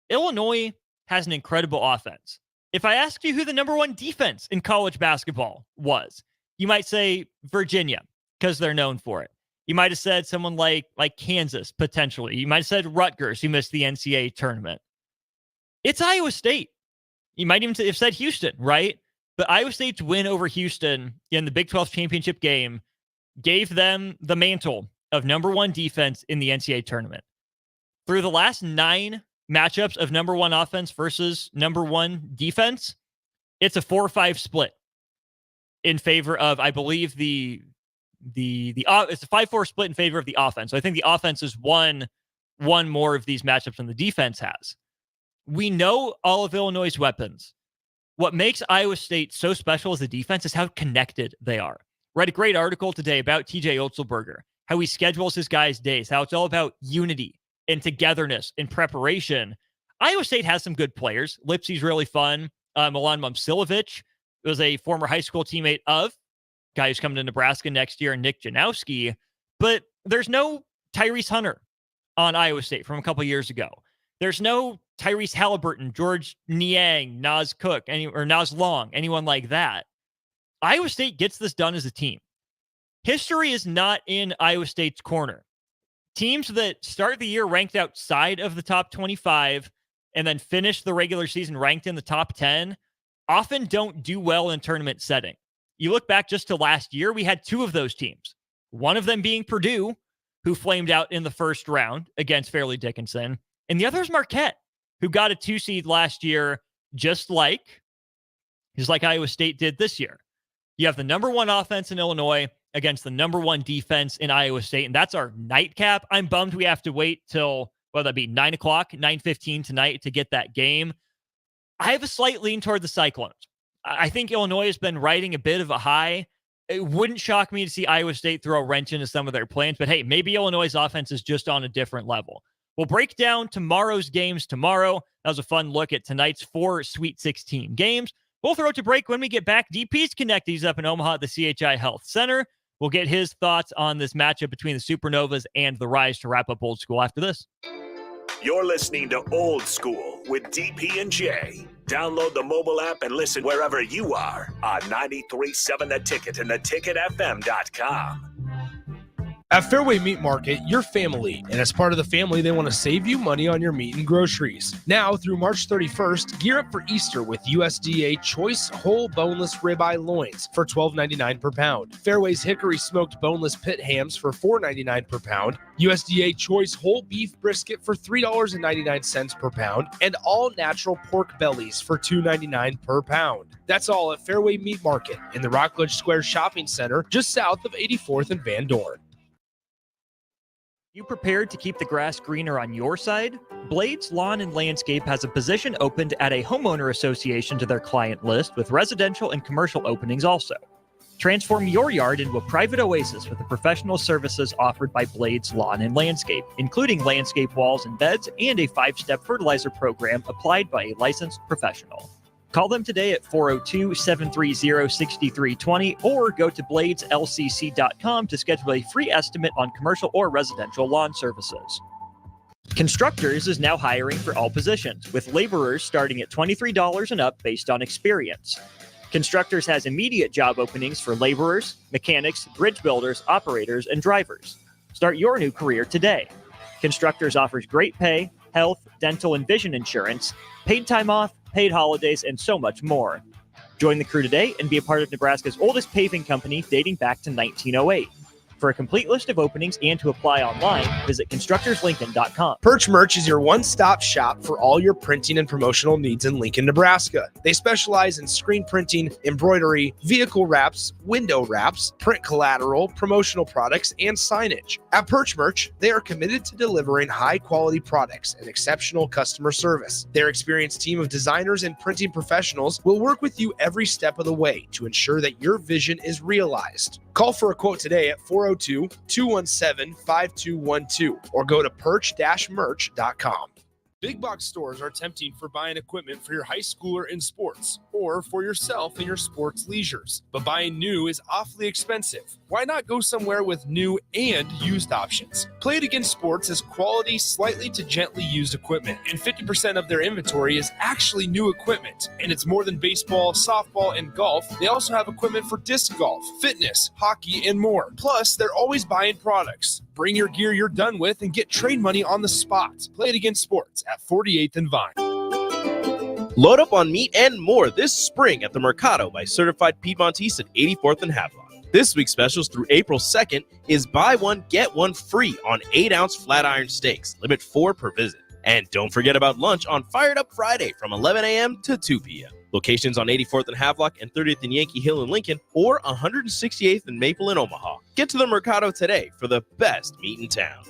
[SPEAKER 15] Illinois has an incredible offense. If I asked you who the number one defense in college basketball was, you might say Virginia, because they're known for it. You might have said someone like Kansas, potentially. You might have said Rutgers, who missed the NCAA tournament. It's Iowa State. You might even have said Houston, right? But Iowa State's win over Houston in the Big 12 championship game gave them the mantle of number one defense in the NCAA tournament. Through the last 9 matchups of number one offense versus number one defense, it's a 4-5 split in favor of, I believe, it's a 5-4 split in favor of the offense. So I think the offense has won more of these matchups than the defense has. We know all of Illinois' weapons. What makes Iowa State so special as a defense is how connected they are. Read a great article today about TJ Otzelberger, how he schedules his guys' days, how it's all about unity and togetherness and preparation. Iowa State has some good players. Lipsy's really fun. Milan Momcilovic was a former high school teammate of guy who's coming to Nebraska next year, Nick Janowski. But there's no Tyrese Hunter on Iowa State from a couple years ago. There's no Tyrese Halliburton, George Niang, Naz Cook, or Naz Long, anyone like that. Iowa State gets this done as a team. History is not in Iowa State's corner. Teams that start the year ranked outside of the top 25 and then finish the regular season ranked in the top 10 often don't do well in tournament setting. You look back just to last year, we had 2 of those teams. One of them being Purdue, who flamed out in the first round against Fairleigh Dickinson. And the other is Marquette, who got a 2 seed last year, just like Iowa State did this year. You have the number one offense in Illinois against the number one defense in Iowa State, and that's our nightcap. I'm bummed we have to wait till, that'd be 9 o'clock, 9:15 tonight to get that game. I have a slight lean toward the Cyclones. I think Illinois has been riding a bit of a high. It wouldn't shock me to see Iowa State throw a wrench into some of their plans, but hey, maybe Illinois' offense is just on a different level. We'll break down tomorrow's games tomorrow. That was a fun look at tonight's 4 Sweet 16 games. We'll throw it to break when we get back. DP's connected. He's up in Omaha at the CHI Health Center. We'll get his thoughts on this matchup between the Supernovas and the Rise to wrap up Old School after this.
[SPEAKER 11] You're listening to Old School with DP and J. Download the mobile app and listen wherever you are on 93.7 The Ticket and theticketfm.com.
[SPEAKER 4] At Fairway Meat Market, you're family, and as part of the family, they want to save you money on your meat and groceries. Now, through March 31st, gear up for Easter with USDA Choice Whole Boneless Ribeye Loins for $12.99 per pound. Fairway's Hickory Smoked Boneless Pit Hams for $4.99 per pound. USDA Choice Whole Beef Brisket for $3.99 per pound. And all natural pork bellies for $2.99 per pound. That's all at Fairway Meat Market in the Rockledge Square Shopping Center, just south of 84th and Van Dorn.
[SPEAKER 15] You prepared to keep the grass greener on your side? Blades Lawn and Landscape has a position opened at a homeowner association to their client list with residential and commercial openings also. Transform your yard into a private oasis with the professional services offered by Blades Lawn and Landscape, including landscape walls and beds and a 5-step fertilizer program applied by a licensed professional. Call them today at 402-730-6320 or go to bladeslcc.com to schedule a free estimate on commercial or residential lawn services. Constructors is now hiring for all positions, with laborers starting at $23 and up based on experience. Constructors has immediate job openings for laborers, mechanics, bridge builders, operators, and drivers. Start your new career today. Constructors offers great pay, health, dental, and vision insurance, paid time off, paid holidays, and so much more. Join the crew today and be a part of Nebraska's oldest paving company dating back to 1908. For a complete list of openings and to apply online, visit constructorslincoln.com.
[SPEAKER 4] Perch Merch is your one-stop shop for all your printing and promotional needs in Lincoln, Nebraska. They specialize in screen printing, embroidery, vehicle wraps, window wraps, print collateral, promotional products, and signage. At Perch Merch, they are committed to delivering high-quality products and exceptional customer service. Their experienced team of designers and printing professionals will work with you every step of the way to ensure that your vision is realized. Call for a quote today at 402-217-5212 or go to perch-merch.com. Big box stores are tempting for buying equipment for your high schooler in sports or for yourself in your sports leisures. But buying new is awfully expensive. Why not go somewhere with new and used options? Play It Again Sports has quality, slightly to gently used equipment, and 50% of their inventory is actually new equipment. And it's more than baseball, softball, and golf. They also have equipment for disc golf, fitness, hockey, and more. Plus, they're always buying products. Bring your gear you're done with and get trade money on the spot. Play It Again Sports at 48th and Vine.
[SPEAKER 3] Load up on meat and more this spring at the Mercado by Certified Piedmontese at 84th and Havelock. This week's specials through April 2nd is buy one, get one free on 8-ounce flat iron steaks. Limit 4 per visit. And don't forget about lunch on Fired Up Friday from 11 a.m. to 2 p.m. Locations on 84th and Havelock and 30th and Yankee Hill in Lincoln or 168th and Maple in Omaha. Get to the Mercado today for the best meat in town.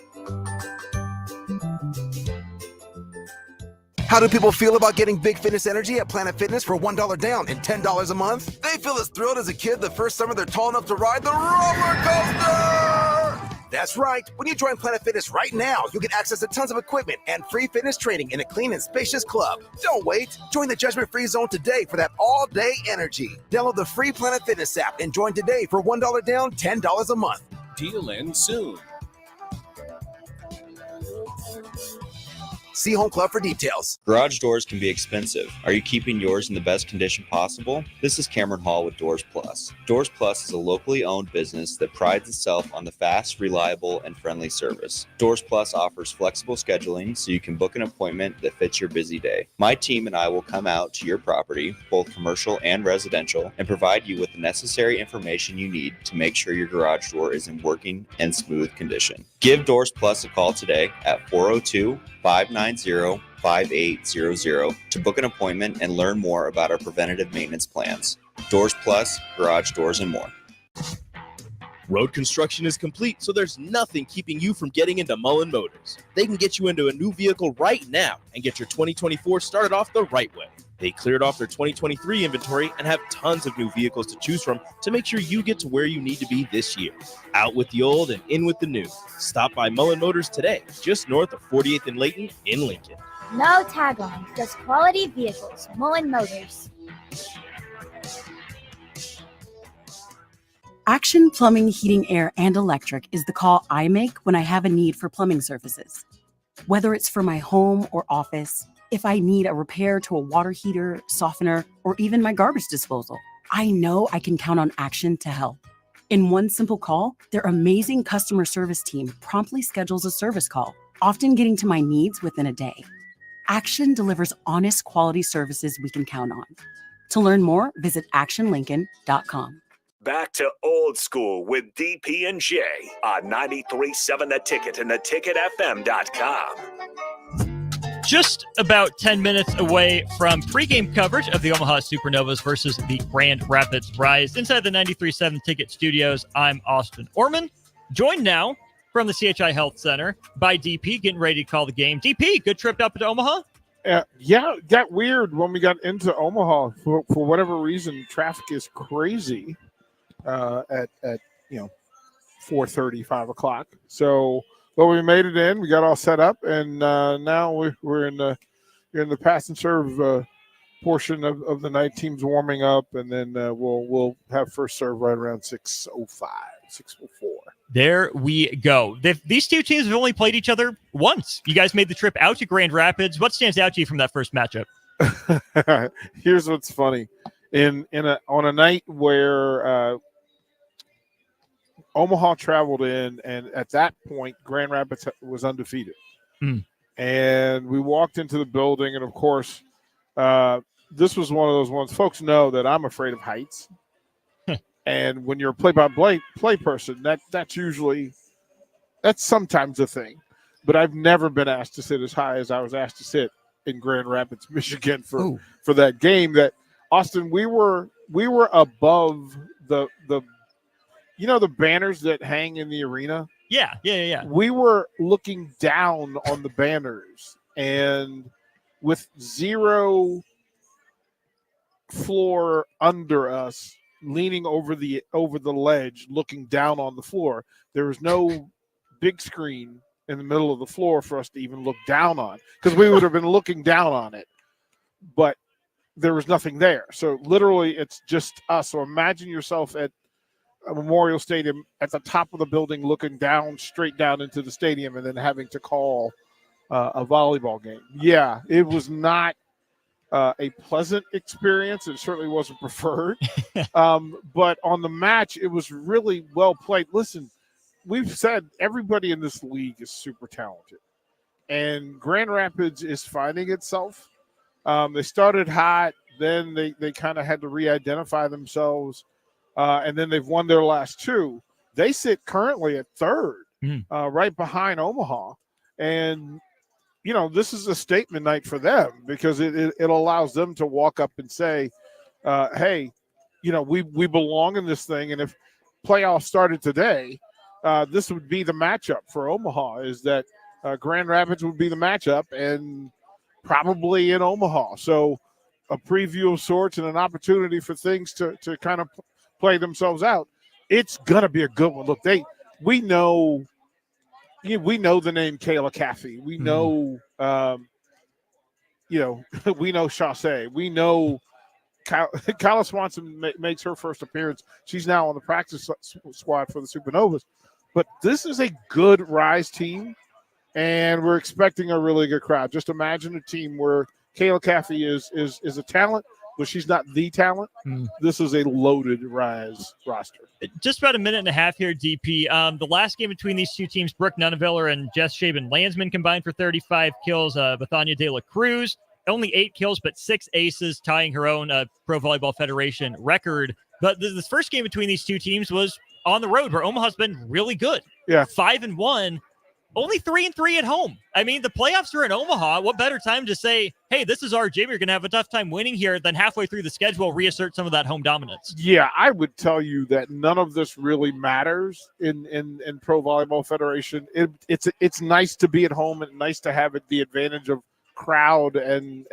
[SPEAKER 10] How do people feel about getting big fitness energy at Planet Fitness for $1 down and $10 a month? They feel as thrilled as a kid the first summer they're tall enough to ride the roller coaster! That's right. When you join Planet Fitness right now, you'll get access to tons of equipment and free fitness training in a clean and spacious club. Don't wait. Join the judgment-free zone today for that all-day energy. Download the free Planet Fitness app and join today for $1 down, $10 a month.
[SPEAKER 11] Deal ends soon.
[SPEAKER 10] See Home Club for details.
[SPEAKER 7] Garage doors can be expensive. Are you keeping yours in the best condition possible? This is Cameron Hall with Doors Plus. Doors Plus is a locally owned business that prides itself on the fast, reliable, and friendly service. Doors Plus offers flexible scheduling so you can book an appointment that fits your busy day. My team and I will come out to your property, both commercial and residential, and provide you with the necessary information you need to make sure your garage door is in working and smooth condition. Give Doors Plus a call today at 402-590-5800 to book an appointment and learn more about our preventative maintenance plans. Doors Plus, garage doors, and more.
[SPEAKER 3] Road construction is complete, so there's nothing keeping you from getting into Mullen Motors. They can get you into a new vehicle right now and get your 2024 started off the right way. They cleared off their 2023 inventory and have tons of new vehicles to choose from to make sure you get to where you need to be this year. Out with the old and in with the new. Stop by Mullen Motors today, just north of 48th and Layton in Lincoln.
[SPEAKER 19] No tagline, just quality vehicles. Mullen Motors.
[SPEAKER 22] Action Plumbing, Heating, Air, and Electric is the call I make when I have a need for plumbing services. Whether it's for my home or office, if I need a repair to a water heater, softener, or even my garbage disposal, I know I can count on Action to help. In one simple call, their amazing customer service team promptly schedules a service call, often getting to my needs within a day. Action delivers honest quality services we can count on. To learn more, visit actionlincoln.com.
[SPEAKER 11] Back to old school with DP and J on 93.7 The Ticket and theticketfm.com.
[SPEAKER 15] Just about 10 minutes away from pregame coverage of the Omaha Supernovas versus the Grand Rapids Rise. Inside the 93.7 Ticket Studios, I'm Austin Orman, joined now from the CHI Health Center by DP, getting ready to call the game. DP, good trip up to Omaha?
[SPEAKER 24] Yeah, it got weird when we got into Omaha. For whatever reason, traffic is crazy at 4:30, 5 o'clock. So, but we made it in. We got all set up, and now we're in the pass and serve portion of the night. Teams warming up, and then we'll have first serve right around 6:05, 6:04.
[SPEAKER 15] There we go. These two teams have only played each other once. You guys made the trip out to Grand Rapids. What stands out to you from that first matchup?
[SPEAKER 24] Here's what's funny. On a night where Omaha traveled in, and at that point, Grand Rapids was undefeated. And we walked into the building, and of course, this was one of those ones. Folks know that I'm afraid of heights. And when you're a play-by-play person, that's sometimes a thing. But I've never been asked to sit as high as I was asked to sit in Grand Rapids, Michigan for that game. That Austin, we were above the banners that hang in the arena.
[SPEAKER 15] Yeah.
[SPEAKER 24] We were looking down on the banners, and with zero floor under us, leaning over the ledge, looking down on the floor. There was no big screen in the middle of the floor for us to even look down on, because we would have been looking down on it, but there was nothing there. So literally it's just us. So imagine yourself at a Memorial Stadium at the top of the building, looking straight down into the stadium, and then having to call a volleyball game. Yeah, it was not a pleasant experience. It certainly wasn't preferred. But on the match, it was really well played. Listen, we've said everybody in this league is super talented, and Grand Rapids is finding itself. They started hot, then they kind of had to re-identify themselves, and then they've won their last two. They sit currently at third, right behind Omaha, and this is a statement night for them, because it allows them to walk up and say, hey, we belong in this thing. And if playoffs started today, this would be the matchup for Omaha, is that Grand Rapids would be the matchup, and probably in Omaha. So a preview of sorts and an opportunity for things to kind of play themselves out. It's going to be a good one. Look, we know the name Kayla Caffey. We know, we know Chaussee. We know Kyla Swanson makes her first appearance. She's now on the practice squad for the Supernovas. But this is a good Rise team, and we're expecting a really good crowd. Just imagine a team where Kayla Caffey is a talent, but she's not the talent. This is a loaded Rise roster.
[SPEAKER 15] Just about a minute and a half here, DP. The last game between these two teams, Brooke Nunneveller and Jess Shaben-Landsman combined for 35 kills. Bethania De La Cruz, only 8 kills, but 6 aces, tying her own Pro Volleyball Federation record. But this first game between these two teams was on the road, where Omaha's been really good.
[SPEAKER 24] Yeah.
[SPEAKER 15] 5-1. Only 3-3 at home. I mean, the playoffs are in Omaha. What better time to say, hey, this is our gym. You're going to have a tough time winning here, than halfway through the schedule reassert some of that home dominance.
[SPEAKER 24] Yeah, I would tell you that none of this really matters in Pro Volleyball Federation. It's nice to be at home and nice to have the advantage of crowd and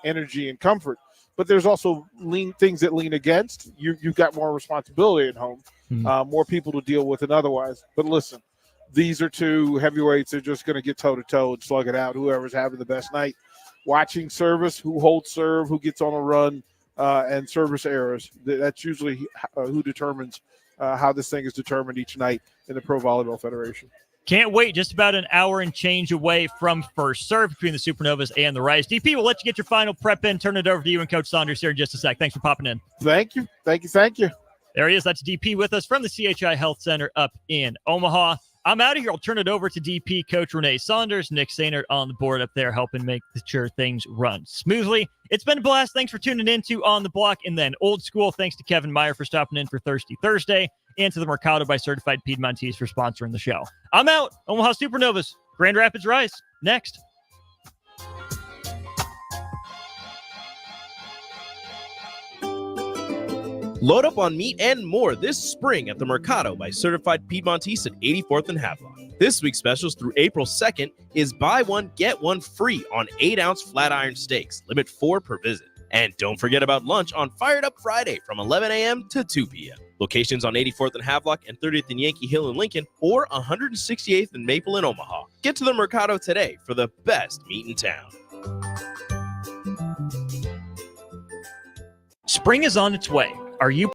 [SPEAKER 24] energy and comfort. But there's also things that lean against. You've got more responsibility at home, more people to deal with than otherwise. But listen, these are two heavyweights. They're just going to get toe-to-toe and slug it out, whoever's having the best night. Watching service, who holds serve, who gets on a run, and service errors. That's usually who determines how this thing is determined each night in the Pro Volleyball Federation.
[SPEAKER 15] Can't wait. Just about an hour and change away from first serve between the Supernovas and the Rise. DP, we'll let you get your final prep in. Turn it over to you and Coach Saunders here in just a sec. Thanks for popping in.
[SPEAKER 24] Thank you.
[SPEAKER 15] There he is. That's DP with us from the CHI Health Center up in Omaha. I'm out of here. I'll turn it over to DP Coach Renee Saunders, Nick Sainert on the board up there, helping make sure things run smoothly. It's been a blast. Thanks for tuning in to On the Block. And then Old School, thanks to Kevin Meyer for stopping in for Thirsty Thursday, and to the Mercado by Certified Piedmontese for sponsoring the show. I'm out. Omaha Supernovas, Grand Rapids Rise, next.
[SPEAKER 3] Load up on meat and more this spring at the Mercado by Certified Piedmontese at 84th and Havelock. This week's specials through April 2nd is buy one, get one free on 8-ounce flat iron steaks. Limit 4 per visit. And don't forget about lunch on Fired Up Friday from 11 a.m. to 2 p.m. Locations on 84th and Havelock and 30th and Yankee Hill in Lincoln, or 168th and Maple in Omaha. Get to the Mercado today for the best meat in town.
[SPEAKER 15] Spring is on its way. Are you